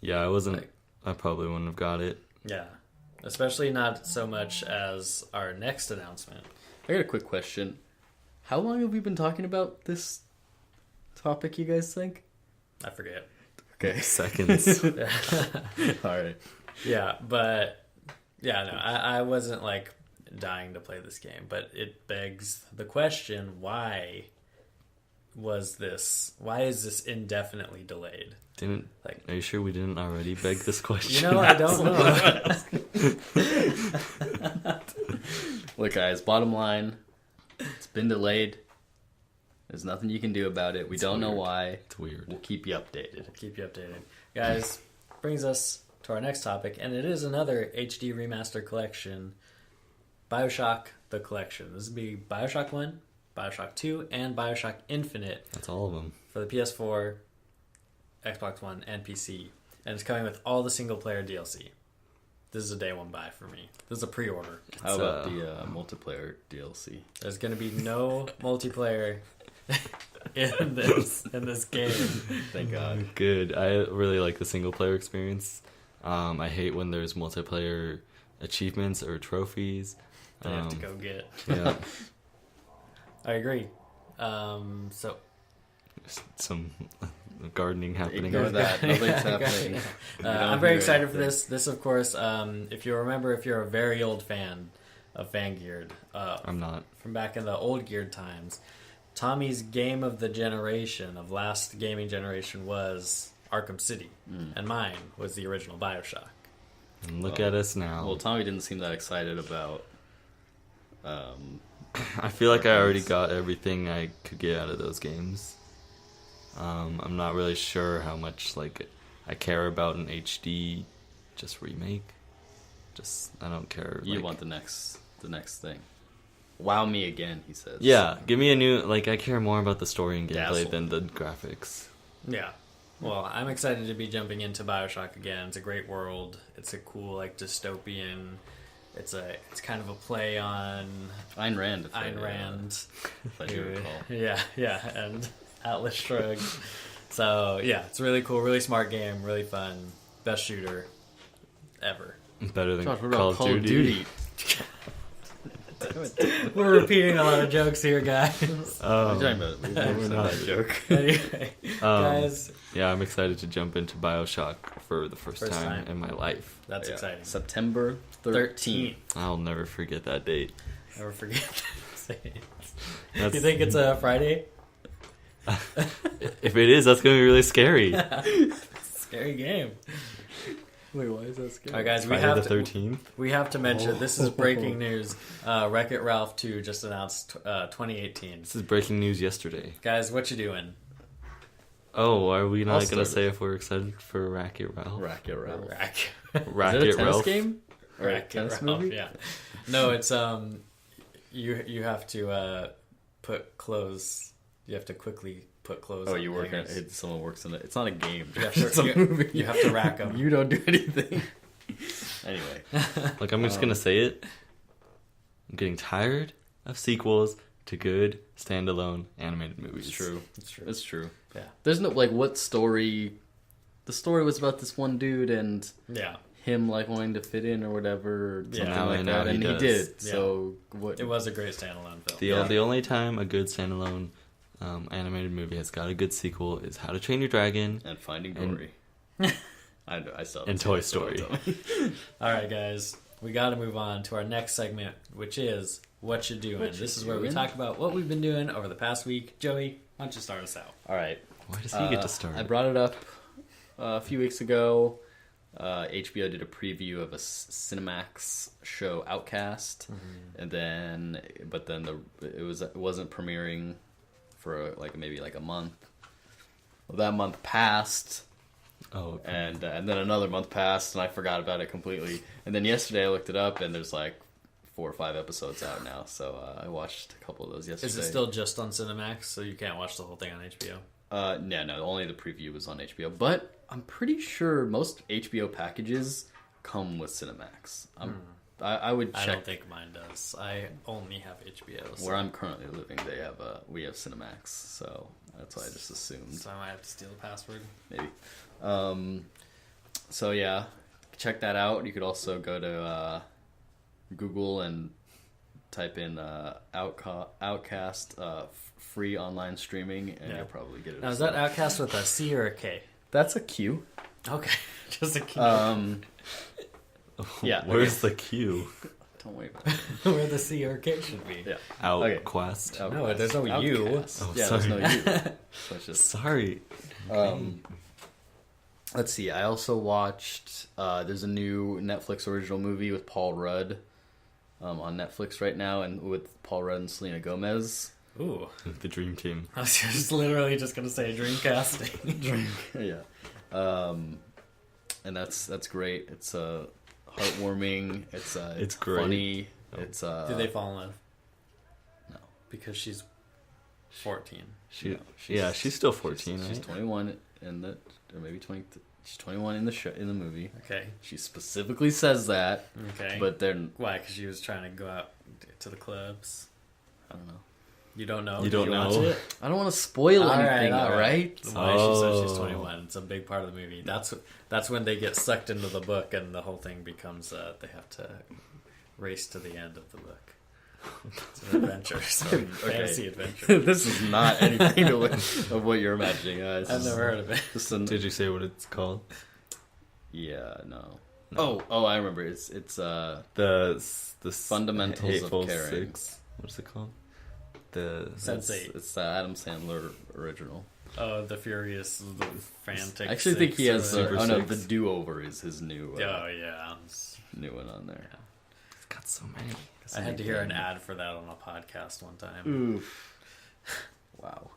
Speaker 2: Yeah, I wasn't. I probably wouldn't have got it.
Speaker 1: Yeah, especially not so much as our next announcement.
Speaker 3: I got a quick question. How long have we been talking about this topic, you guys think?
Speaker 1: I forget.
Speaker 3: Okay.
Speaker 2: Seconds.
Speaker 3: All right.
Speaker 1: Yeah, but yeah, no, I wasn't like dying to play this game, but it begs the question: why is this indefinitely delayed?
Speaker 2: Are you sure we didn't already beg this question?
Speaker 1: I don't know.
Speaker 3: Look, guys, bottom line, it's been delayed. There's nothing you can do about it. We don't know
Speaker 2: weird.
Speaker 3: why.
Speaker 2: It's weird.
Speaker 3: We'll keep you updated.
Speaker 1: Keep you updated, guys. Brings us to our next topic, and it is another HD remaster collection, BioShock the Collection. This would be BioShock 1, BioShock 2, and BioShock Infinite.
Speaker 2: That's all of them.
Speaker 1: For the PS4, Xbox One, and PC. And it's coming with all the single-player DLC. This is a day one buy for me. This is a pre-order.
Speaker 3: How about the multiplayer DLC?
Speaker 1: There's going to be no multiplayer in this game.
Speaker 3: Thank God.
Speaker 2: Good. I really like the single player experience. I hate when there's multiplayer achievements or trophies.
Speaker 1: They have to go get.
Speaker 2: Yeah.
Speaker 1: I agree. So
Speaker 2: Some gardening happening.
Speaker 3: Ignore that. Nothing's happening.
Speaker 1: I'm very excited for this. This, of course, if you remember, if you're a very old fan of Vanguard,
Speaker 2: I'm not.
Speaker 1: from back in the old Geared times, Tommy's game of the generation, of last gaming generation, was Arkham City, and mine was the original BioShock.
Speaker 2: And look at us now.
Speaker 3: Well, Tommy didn't seem that excited about.
Speaker 2: I feel like I already got everything I could get out of those games. I'm not really sure how much I care about an HD just remake. I don't care.
Speaker 3: You want the next thing. Wow me again, he says.
Speaker 2: Yeah, give me a new. I care more about the story and gameplay
Speaker 3: Dazzle.
Speaker 2: than the graphics.
Speaker 1: Yeah. Well, I'm excited to be jumping into BioShock again. It's a great world. It's a cool, dystopian. It's kind of a play on
Speaker 3: Ayn Rand.
Speaker 1: Ayn Rand.
Speaker 3: If I do recall.
Speaker 1: Yeah, and Atlas Shrugged. So, yeah, it's really cool, really smart game, really fun. Best shooter ever.
Speaker 2: Better than
Speaker 3: Josh, what
Speaker 2: Call
Speaker 3: about
Speaker 2: of Duty.
Speaker 1: We're repeating a lot of jokes here, guys.
Speaker 3: What are you talking about? We've never said
Speaker 2: not.
Speaker 3: that joke.
Speaker 1: Anyway, guys,
Speaker 2: Yeah, I'm excited to jump into BioShock for the first
Speaker 1: First
Speaker 2: time
Speaker 1: time.
Speaker 2: in my life.
Speaker 1: that's
Speaker 3: Yeah.
Speaker 1: exciting.
Speaker 3: September 13th.
Speaker 2: I'll never forget that date.
Speaker 1: Never forget that.
Speaker 2: That's,
Speaker 1: You think it's a Friday?
Speaker 2: if it is, that's going to be really scary.
Speaker 1: Scary game.
Speaker 3: Wait, why is that scary?
Speaker 1: All right, guys,
Speaker 2: Friday the 13th.
Speaker 1: we have to mention, this is breaking news. Wreck-It Ralph 2 just announced 2018.
Speaker 2: This is breaking news yesterday.
Speaker 1: Guys, what you doing?
Speaker 2: Oh, are we not
Speaker 3: I'll
Speaker 2: going to
Speaker 3: start
Speaker 2: say if we're excited for Wreck-It Ralph?
Speaker 3: Wreck-It Ralph.
Speaker 1: Rack.
Speaker 3: Is it a
Speaker 2: Wreck-It
Speaker 3: tennis
Speaker 2: Ralph?
Speaker 3: game? Or a
Speaker 1: Wreck-It
Speaker 3: tennis
Speaker 1: Ralph,
Speaker 3: movie?
Speaker 1: yeah. No, it's you have to put clothes. You have to quickly put clothes.
Speaker 3: Oh,
Speaker 1: on
Speaker 3: you work in
Speaker 1: hangers.
Speaker 3: it. Someone works in it. It's not a game.
Speaker 1: You have
Speaker 3: It's
Speaker 1: to,
Speaker 3: a movie.
Speaker 1: you have to rack them.
Speaker 3: You don't do anything. Anyway.
Speaker 2: I'm just going to say it. I'm getting tired of sequels to good standalone animated movies.
Speaker 3: It's true.
Speaker 1: It's true.
Speaker 3: It's true.
Speaker 1: Yeah.
Speaker 3: There's no, what story... The story was about this one dude and
Speaker 1: Yeah.
Speaker 3: him, wanting to fit in or whatever, or something
Speaker 2: Now I
Speaker 3: like
Speaker 2: know
Speaker 3: that,
Speaker 2: he
Speaker 3: and he
Speaker 2: does.
Speaker 3: did.
Speaker 1: Yeah.
Speaker 3: So, what...
Speaker 1: It was a great standalone film.
Speaker 2: The only time a good standalone animated movie has got a good sequel is How to Train Your Dragon
Speaker 3: And Finding
Speaker 2: And-
Speaker 3: Dory. I still haven't
Speaker 2: and
Speaker 3: seen
Speaker 2: Toy
Speaker 3: it, so
Speaker 2: Story.
Speaker 3: don't tell me.
Speaker 1: All right, guys, we got to move on to our next segment, which is What You Doing.
Speaker 3: What You
Speaker 1: This is where we
Speaker 3: Doing?
Speaker 1: talk about what we've been doing over the past week. Joey, why don't you start us out?
Speaker 3: All right.
Speaker 2: Why does he get to start?
Speaker 3: I brought it up a few weeks ago. HBO did a preview of a Cinemax show, Outcast, and then it wasn't premiering for maybe a month. Well, that month passed,
Speaker 2: Oh, okay.
Speaker 3: and then another month passed, and I forgot about it completely. And then yesterday I looked it up, and there's 4 or 5 episodes out now. So I watched a couple of those yesterday.
Speaker 1: Is it still just on Cinemax, so you can't watch the whole thing on HBO?
Speaker 3: No, only the preview was on HBO. But I'm pretty sure most HBO packages come with Cinemax. I would check.
Speaker 1: I don't think mine does. I only have HBO. So,
Speaker 3: Where I'm currently living, we have Cinemax, so that's why I just assumed.
Speaker 1: so I might have to steal the password.
Speaker 3: Maybe. So yeah, check that out. You could also go to Google and type in Outcast free online streaming, and
Speaker 1: Yeah.
Speaker 3: you'll probably get it.
Speaker 1: Now, is that Outcast with a C or a K?
Speaker 3: That's a Q.
Speaker 1: Okay, just a Q.
Speaker 3: Yeah.
Speaker 2: Where's the Q?
Speaker 3: Don't worry about it.
Speaker 1: Where the C or K should be.
Speaker 3: Yeah.
Speaker 2: Outquest.
Speaker 1: No, there's no U.
Speaker 3: Outcast.
Speaker 2: Oh,
Speaker 3: Yeah,
Speaker 2: sorry.
Speaker 3: there's no U. So it's just
Speaker 2: Sorry.
Speaker 3: let's see. I also watched. There's a new Netflix original movie with Paul Rudd on Netflix right now, and with Paul Rudd and Selena Gomez.
Speaker 1: Ooh.
Speaker 2: The Dream Team.
Speaker 1: I was just literally just going to say Dreamcasting.
Speaker 3: Yeah. and that's great. It's heartwarming. It's
Speaker 2: great.
Speaker 3: funny.
Speaker 2: Oh.
Speaker 3: It's
Speaker 1: Do they fall in love?
Speaker 3: No.
Speaker 1: Because she's 14.
Speaker 2: She's still 14,
Speaker 3: She's
Speaker 2: right?
Speaker 3: 21 in the, or maybe 20. She's 21 in the show, in the movie.
Speaker 1: Okay.
Speaker 3: She specifically says that.
Speaker 1: Okay.
Speaker 3: But then
Speaker 1: Why? Because she was trying to go out to the clubs.
Speaker 3: I don't know.
Speaker 1: You don't know?
Speaker 2: You don't
Speaker 1: Did watch
Speaker 2: know?
Speaker 1: it?
Speaker 3: I don't want to spoil anything. All right.
Speaker 1: Why she said she's
Speaker 2: Oh.
Speaker 1: 21. It's a big part of the movie. That's when they get sucked into the book, and the whole thing becomes they have to race to the end of the book. It's an adventure, fantasy adventure.
Speaker 3: This is not anything of what you're imagining.
Speaker 1: I've never heard of it.
Speaker 2: Did you say what it's called?
Speaker 3: Yeah, no. Oh, I remember. It's
Speaker 2: The
Speaker 3: Fundamentals of
Speaker 2: Hateful
Speaker 3: Caring.
Speaker 2: Six. What's it called? The
Speaker 1: Sense8.
Speaker 3: It's the Adam Sandler original.
Speaker 1: Oh, the Furious, the Frantic.
Speaker 3: I actually think he has.
Speaker 2: Super
Speaker 3: the
Speaker 2: Six.
Speaker 3: Do Over is his new.
Speaker 1: Oh yeah.
Speaker 3: New one on there.
Speaker 2: It's got so many.
Speaker 1: I had to hear an ad for that on a podcast one time.
Speaker 3: Oof. Wow.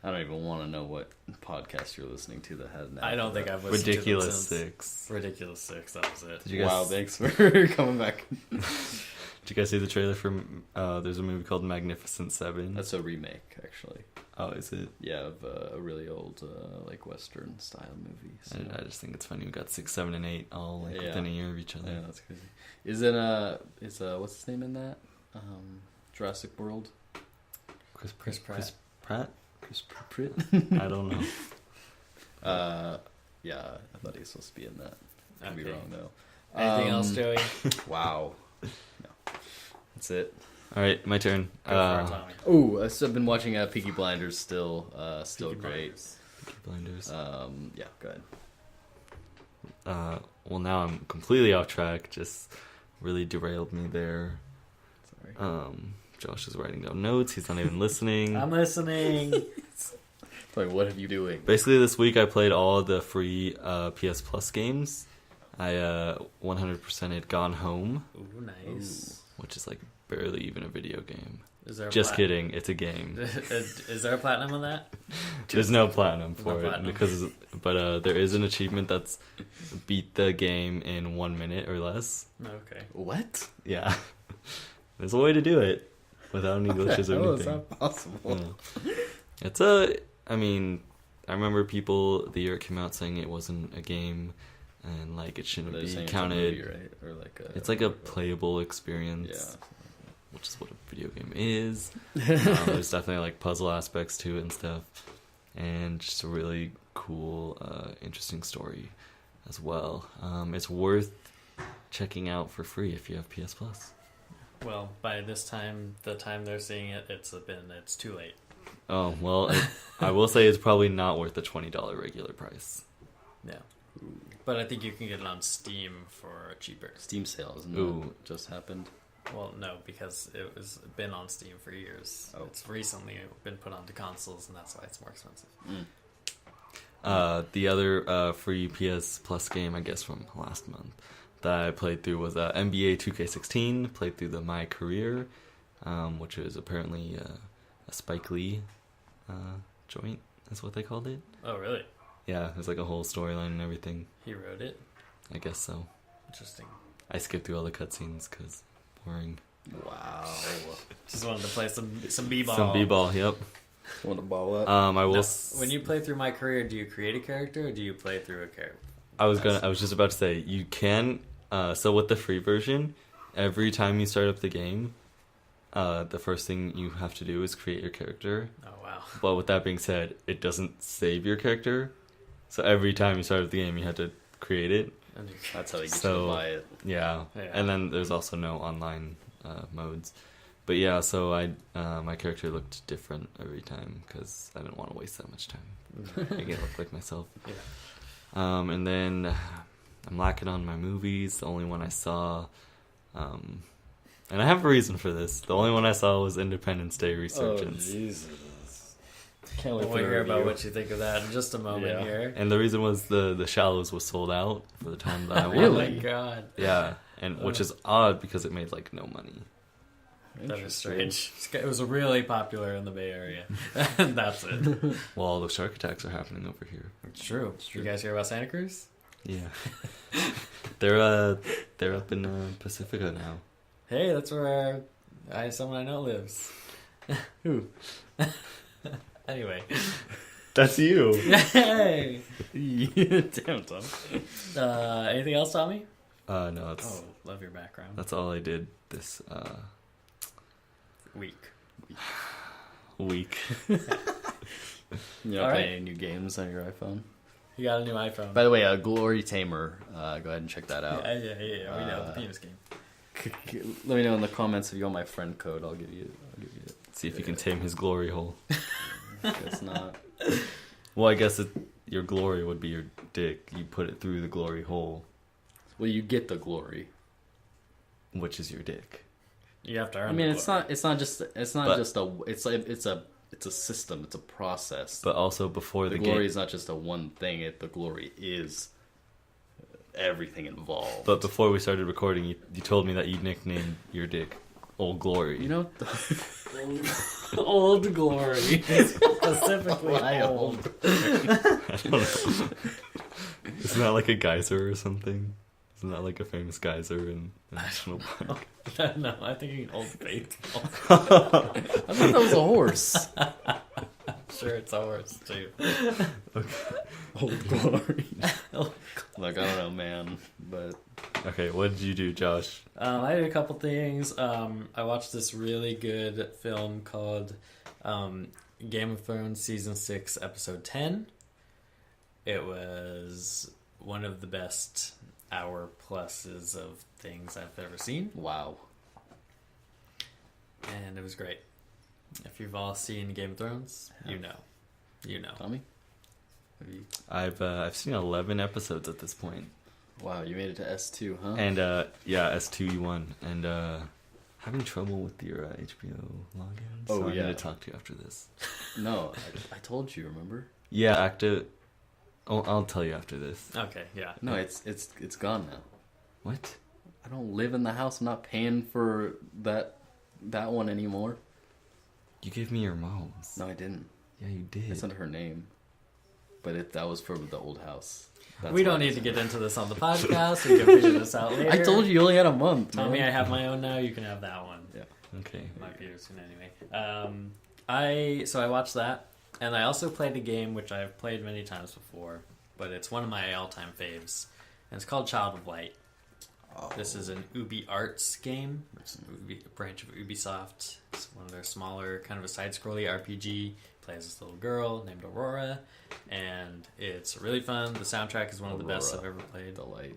Speaker 3: I don't even want to know what podcast you're listening to that had an ad.
Speaker 1: I don't
Speaker 3: for
Speaker 1: think
Speaker 3: that.
Speaker 1: I've listened
Speaker 2: Ridiculous
Speaker 1: to them since.
Speaker 2: Six.
Speaker 1: Ridiculous Six. That was it.
Speaker 2: Did you guys?
Speaker 3: Wow, thanks for coming back.
Speaker 2: Did you guys see the trailer for? There's a movie called Magnificent Seven.
Speaker 3: That's a remake, actually.
Speaker 2: Oh, is it?
Speaker 3: Yeah, of a really old, like Western style movie. So.
Speaker 2: I just think it's funny. We got 6, 7, and 8 all like
Speaker 3: Yeah.
Speaker 2: within a year of each other.
Speaker 3: Yeah, that's crazy. Is it what's his name in that? Jurassic World.
Speaker 2: Chris
Speaker 1: Pratt.
Speaker 3: Chris Pratt.
Speaker 2: I don't know.
Speaker 3: Yeah, I thought he was supposed to be in that. Could be
Speaker 1: Okay.
Speaker 3: wrong though.
Speaker 1: Anything else, Joey?
Speaker 3: Wow. No, that's it.
Speaker 2: All right, my turn.
Speaker 1: Go for it, Tommy.
Speaker 3: Oh, I've been watching Peaky Blinders. Still
Speaker 1: Peaky
Speaker 3: great.
Speaker 1: Blinders.
Speaker 2: Blinders.
Speaker 3: Yeah, go ahead.
Speaker 2: Well, now I'm completely off track. Just really derailed me there.
Speaker 3: Sorry.
Speaker 2: Josh is writing down notes. He's not even listening.
Speaker 1: I'm listening.
Speaker 3: Like, what are you doing?
Speaker 2: Basically, this week I played all the free PS Plus games. I 100%ed Gone Home,
Speaker 1: Ooh, nice.
Speaker 2: which is like barely even a video game.
Speaker 1: Is there a
Speaker 2: Just kidding, it's a game.
Speaker 1: Is there a platinum on that?
Speaker 2: There's no platinum for
Speaker 1: No
Speaker 2: it
Speaker 1: platinum.
Speaker 2: but there is an achievement that's beat the game in 1 minute or less.
Speaker 1: Okay.
Speaker 3: What?
Speaker 2: Yeah, there's a way to do it without any glitches or
Speaker 3: How is
Speaker 2: anything.
Speaker 3: that possible?
Speaker 2: Yeah. I mean, I remember people the year it came out saying it wasn't a game and like it shouldn't
Speaker 3: They're
Speaker 2: be
Speaker 3: saying
Speaker 2: counted.
Speaker 3: It's a movie, right? Or like
Speaker 2: It's like a playable experience.
Speaker 3: Yeah.
Speaker 2: Which is what a video game is. There's definitely like puzzle aspects to it and stuff, and just a really cool, interesting story as well. It's worth checking out for free if you have PS Plus.
Speaker 1: Well, by this time, the time they're seeing it, it's too late.
Speaker 2: Oh well, I will say it's probably not worth the $20 regular price.
Speaker 1: Yeah. But I think you can get it on Steam for cheaper.
Speaker 3: Steam sale, isn't
Speaker 2: Ooh.
Speaker 3: that what just happened?
Speaker 1: Well, no, because it was been on Steam for years.
Speaker 3: Oh.
Speaker 1: It's recently been put onto consoles, and that's why it's more expensive.
Speaker 2: The other free PS Plus game, I guess, from last month that I played through was NBA 2K16. Played through the My Career, which is apparently a Spike Lee joint, is what they called it.
Speaker 1: Oh, really?
Speaker 2: Yeah, there's like a whole storyline and everything.
Speaker 1: He wrote it?
Speaker 2: I guess so.
Speaker 1: Interesting.
Speaker 2: I skipped through all the cutscenes because boring.
Speaker 3: Wow.
Speaker 1: Just wanted to play some b-ball.
Speaker 2: Some b-ball, yep.
Speaker 3: Want to ball up?
Speaker 2: I will.
Speaker 1: Now, when you play through My Career, do you create a character or do you play through a character?
Speaker 2: I was just about to say you can. So with the free version, every time you start up the game, the first thing you have to do is create your character.
Speaker 1: Oh, wow.
Speaker 2: But with that being said, it doesn't save your character. So every time you start up the game, you have to create it.
Speaker 1: And you
Speaker 3: That's how they get
Speaker 2: So-
Speaker 3: you to buy it.
Speaker 2: Yeah.
Speaker 1: Yeah.
Speaker 2: And then there's also no online modes. But yeah, so my character looked different every time because I didn't want to waste that much time making it look like myself.
Speaker 1: Yeah.
Speaker 2: And then I'm lacking on my movies. The only one I saw, and I have a reason for this. The only one I saw was Independence Day Resurgence.
Speaker 3: Oh, Jesus. Can't wait
Speaker 1: We'll
Speaker 3: for the
Speaker 1: hear about
Speaker 3: review.
Speaker 1: what you think of that in just a moment
Speaker 3: Yeah.
Speaker 1: here.
Speaker 2: And the reason was the Shallows was sold out for the time that I wanted.
Speaker 1: Oh, my God.
Speaker 2: Yeah, and which is odd because it made like no money.
Speaker 1: That is strange. It was really popular in the Bay Area. And that's it.
Speaker 2: Well, all the shark attacks are happening over here.
Speaker 1: It's true. You guys hear about Santa Cruz?
Speaker 2: Yeah. They're up in Pacifica now.
Speaker 1: Hey, that's where someone I know lives.
Speaker 3: Who?
Speaker 1: Anyway.
Speaker 2: That's you.
Speaker 1: Hey!
Speaker 3: Damn, Tom.
Speaker 1: Anything else, Tommy?
Speaker 2: No, that's
Speaker 1: Oh, love your background.
Speaker 2: that's all I did this
Speaker 1: Week.
Speaker 2: week.
Speaker 3: You're not
Speaker 1: All right.
Speaker 3: playing any new games on your iPhone?
Speaker 1: You got a new iPhone.
Speaker 3: By the way, Glory Tamer. Go ahead and check that out.
Speaker 1: Yeah. We know the penis game.
Speaker 3: Let me know in the comments if you want my friend code. I'll give you it.
Speaker 2: See if you can tame his glory hole.
Speaker 3: Guess not.
Speaker 2: Well, I guess your glory would be your dick. You put it through the glory hole,
Speaker 3: Well, you get the glory.
Speaker 2: which is your dick.
Speaker 1: You have to earn.
Speaker 3: I mean,
Speaker 1: the
Speaker 3: it's
Speaker 1: glory.
Speaker 3: not just
Speaker 2: But-
Speaker 3: it's a system. It's a process.
Speaker 2: But also before
Speaker 3: the
Speaker 2: the
Speaker 3: glory
Speaker 2: game.
Speaker 3: is not just a one thing. The glory is everything involved.
Speaker 2: But before we started recording, you told me that you nicknamed your dick Old Glory.
Speaker 3: you know,
Speaker 1: Old Glory. Specifically
Speaker 3: Why
Speaker 1: old.
Speaker 2: I don't know. Isn't that like a geyser or something? Isn't that like a famous geyser in a national park?
Speaker 1: No, I'm thinking Old Faithful.
Speaker 3: I thought that was a horse.
Speaker 1: Sure, it's ours too.
Speaker 3: Old glory. Like, I don't know, man, but
Speaker 2: Okay, what did you do, Josh?
Speaker 1: I did a couple things. I watched this really good film called Game of Thrones Season 6, Episode 10. It was one of the best hour pluses of things I've ever seen,
Speaker 3: wow.
Speaker 1: and it was great. If you've all seen Game of Thrones, you know.
Speaker 3: Tommy, have you?
Speaker 2: I've seen 11 episodes at this point.
Speaker 3: Wow, you made it to S2, huh?
Speaker 2: And yeah, S2E1, and having trouble with your HBO login. So
Speaker 3: Oh,
Speaker 2: I'm
Speaker 3: yeah.
Speaker 2: gonna talk to you after this.
Speaker 3: No, I told you. Remember?
Speaker 2: Yeah, active. Oh, I'll tell you after this.
Speaker 1: Okay, yeah.
Speaker 3: No, it's gone now.
Speaker 2: What?
Speaker 3: I don't live in the house. I'm not paying for that one anymore.
Speaker 2: You gave me your mom's.
Speaker 3: No, I didn't.
Speaker 2: Yeah, you did.
Speaker 3: It's under her name, but that was for the old house. That's
Speaker 1: We
Speaker 3: why
Speaker 1: don't
Speaker 3: I
Speaker 1: need to
Speaker 3: was-
Speaker 1: get into this on the podcast. We can figure this out later.
Speaker 3: I told you only had a month.
Speaker 1: Tommy,
Speaker 3: man.
Speaker 1: I have my own now. You can have that one.
Speaker 3: Yeah.
Speaker 2: Okay.
Speaker 1: Might be soon anyway. I watched that, and I also played a game which I've played many times before, but it's one of my all-time faves, and it's called Child of Light.
Speaker 3: Oh.
Speaker 1: This is an Ubi Arts game. It's a branch of Ubisoft. It's one of their smaller, kind of a side-scrolly RPG. Plays this little girl named Aurora, and it's really fun. The soundtrack is one of the best I've ever played.
Speaker 3: The light.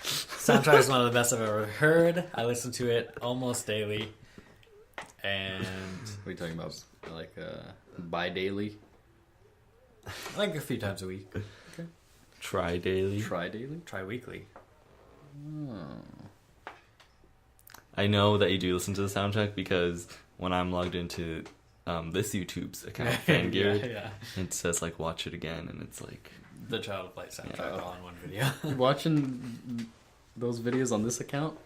Speaker 1: Soundtrack is one of the best I've ever heard. I listen to it almost daily, and
Speaker 3: What are you talking about? Like bi-daily?
Speaker 1: like a few times a week.
Speaker 2: Try daily.
Speaker 3: Tri-daily?
Speaker 1: Tri-weekly.
Speaker 3: Oh.
Speaker 2: I know that you do listen to the soundtrack because when I'm logged into this YouTube's account, Fangeared,
Speaker 1: yeah.
Speaker 2: it says like watch it again, and it's like
Speaker 1: The Child of Light soundtrack
Speaker 3: Yeah.
Speaker 1: all in one video.
Speaker 3: Watching those videos on this account?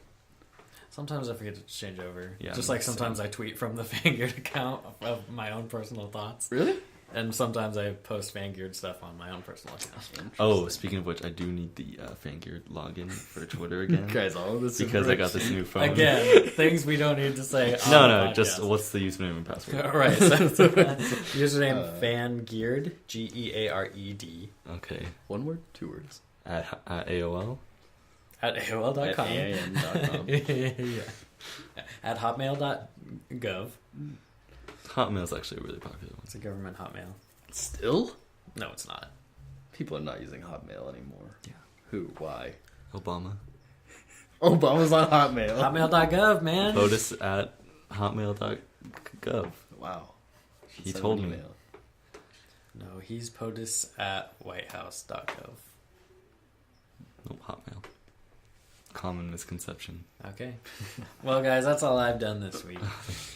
Speaker 1: Sometimes I forget to change over.
Speaker 2: Yeah,
Speaker 1: Just like
Speaker 2: same.
Speaker 1: sometimes I tweet from the Fangeared account of my own personal thoughts.
Speaker 3: Really?
Speaker 1: And sometimes I post Fangeared stuff on my own personal account.
Speaker 2: oh, speaking of which, I do need the Fangeared login for Twitter again
Speaker 3: Guys, all of this
Speaker 2: because I got this new phone.
Speaker 1: Again, things we don't need to say on
Speaker 2: No,
Speaker 1: the
Speaker 2: no,
Speaker 1: podcast.
Speaker 2: just what's the username and password?
Speaker 1: Right. So username Fangeared, Geared,
Speaker 2: Okay,
Speaker 3: One word? 2 words.
Speaker 2: at AOL.
Speaker 1: at AOL.com.
Speaker 3: At AIN.com.
Speaker 1: Yeah. At hotmail.gov.
Speaker 2: Hotmail's actually a really popular one.
Speaker 1: It's a government hotmail.
Speaker 3: Still?
Speaker 1: No, it's not.
Speaker 3: People are not using Hotmail anymore.
Speaker 2: Yeah.
Speaker 3: Who? Why?
Speaker 2: Obama.
Speaker 3: Obama's on Hotmail.
Speaker 1: Hotmail.gov, man.
Speaker 2: POTUS at hotmail.gov.
Speaker 3: Wow.
Speaker 2: He
Speaker 3: Send
Speaker 2: told
Speaker 3: an
Speaker 2: me.
Speaker 3: email.
Speaker 1: No, he's POTUS at whitehouse.gov.
Speaker 2: Nope, Hotmail. Common misconception.
Speaker 1: Okay. Well, guys, that's all I've done this week.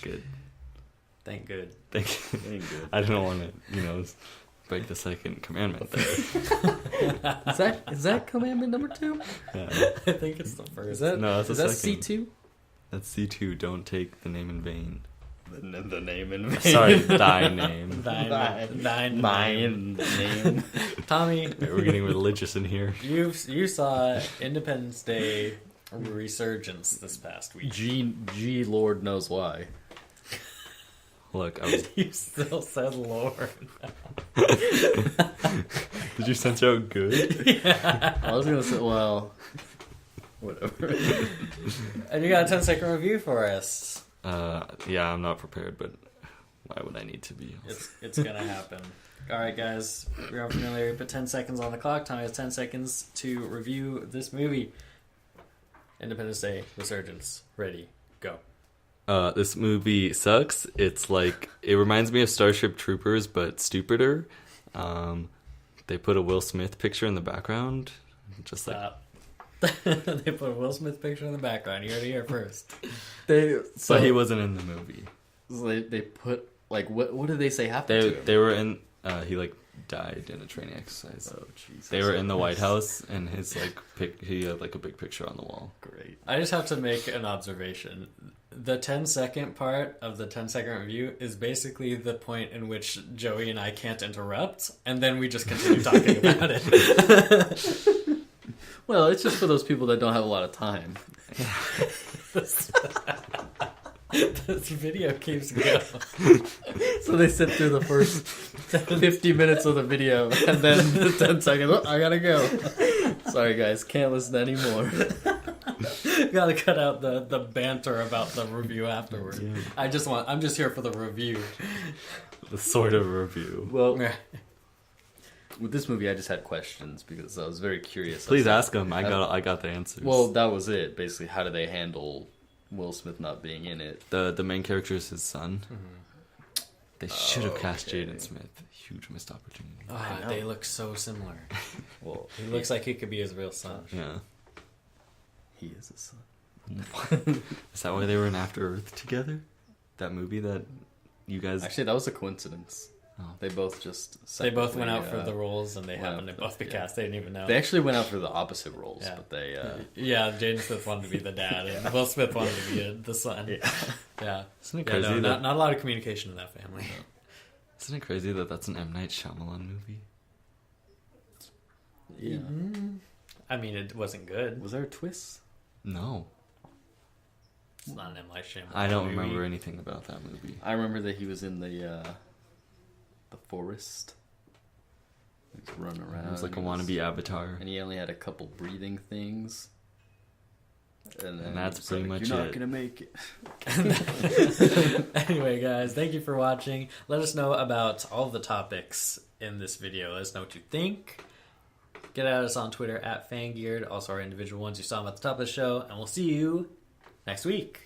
Speaker 2: Good.
Speaker 1: Thank good.
Speaker 2: Thank you.
Speaker 3: Ain't good.
Speaker 2: I didn't want to, break the second commandment there.
Speaker 3: Is that commandment number 2?
Speaker 2: Yeah.
Speaker 1: I think it's the first.
Speaker 3: Is that
Speaker 2: No, that's
Speaker 3: is
Speaker 2: the
Speaker 3: that
Speaker 2: second.
Speaker 3: C2?
Speaker 2: That's C2. Don't take the name in vain.
Speaker 3: the name in vain.
Speaker 2: Sorry, thy name.
Speaker 1: Thine
Speaker 3: Mine name.
Speaker 1: Tommy,
Speaker 2: We're getting religious in here.
Speaker 1: you saw Independence Day resurgence this past week.
Speaker 3: G Lord knows why.
Speaker 2: Look, I was.
Speaker 1: You still said Lord.
Speaker 2: Did you censor out good?
Speaker 3: I was gonna say, well, whatever.
Speaker 1: And you got a 10-second review for us.
Speaker 2: Yeah, I'm not prepared, but why would I need to be?
Speaker 1: It's gonna happen. All right, guys, you're unfamiliar. Put 10 seconds on the clock. Tommy has 10 seconds to review this movie. Independence Day Resurgence. Ready, go.
Speaker 2: This movie sucks. It's like, it reminds me of Starship Troopers, but stupider. They put a Will Smith picture in the background. Just like,
Speaker 1: They put a Will Smith picture in the background. You heard it here first.
Speaker 2: so he wasn't in the movie.
Speaker 3: They put, like, what did they say happened to him?
Speaker 2: They were in, he like died in a training exercise.
Speaker 3: Oh, Jesus.
Speaker 2: They were in the White House, and his like he had like a big picture on the wall.
Speaker 3: Great.
Speaker 1: I just have to make an observation. The 10-second part of the 10-second review is basically the point in which Joey and I can't interrupt, and then we just continue talking about it.
Speaker 3: Well, it's just for those people that don't have a lot of time.
Speaker 1: This video keeps going.
Speaker 3: So they sit through the first 50 minutes of the video, and then the 10 seconds, oh, I gotta go. Sorry, guys, can't listen anymore.
Speaker 1: Gotta cut out the banter about the review afterward.
Speaker 2: Yeah.
Speaker 1: I'm just here for the review.
Speaker 2: The sort of review.
Speaker 3: Well, with this movie, I just had questions because I was very curious.
Speaker 2: Please ask them. I got the answers.
Speaker 3: Well, that was it. Basically, how do they handle Will Smith not being in it?
Speaker 2: the main character is his son.
Speaker 1: Mm-hmm.
Speaker 2: They should have cast
Speaker 3: okay.
Speaker 2: Jaden Smith. Huge missed opportunity.
Speaker 1: Ah, they look so similar.
Speaker 3: Well,
Speaker 1: He looks like he could be his real son.
Speaker 2: Yeah.
Speaker 3: he is his son.
Speaker 2: Is that why they were in After Earth together? That movie that you guys...
Speaker 3: Actually, that was a coincidence.
Speaker 2: Oh.
Speaker 3: They both just
Speaker 1: They both went out
Speaker 3: separately,
Speaker 1: for the roles, and they
Speaker 3: went
Speaker 1: happened to
Speaker 3: out
Speaker 1: both be
Speaker 3: yeah.
Speaker 1: cast. They didn't even know.
Speaker 3: They actually went out for the opposite roles,
Speaker 1: Yeah.
Speaker 3: but they.
Speaker 1: Yeah, Jaden Smith wanted to be the dad, and Will Smith wanted to be the son. Yeah.
Speaker 2: Isn't it
Speaker 1: Yeah,
Speaker 2: crazy
Speaker 1: no,
Speaker 2: that...
Speaker 1: not a lot of communication in that family.
Speaker 2: Isn't it crazy that that's an M. Night Shyamalan movie?
Speaker 3: Yeah.
Speaker 1: I mean, it wasn't good.
Speaker 3: Was there a twist?
Speaker 2: No.
Speaker 1: It's not an M. Night Shyamalan
Speaker 2: I don't
Speaker 1: movie.
Speaker 2: remember anything about that movie.
Speaker 3: I remember that he was in the forest. He was running around.
Speaker 2: It was like a
Speaker 3: He
Speaker 2: wannabe Avatar.
Speaker 3: and he only had a couple breathing things. And then
Speaker 2: that's
Speaker 3: he was
Speaker 2: pretty
Speaker 3: like,
Speaker 2: much
Speaker 3: You're not
Speaker 2: it.
Speaker 3: gonna make it.
Speaker 1: Anyway, guys, thank you for watching. Let us know about all the topics in this video. Let us know what you think. Get at us on Twitter at Fangeared. Also, our individual ones you saw them at the top of the show. And we'll see you next week.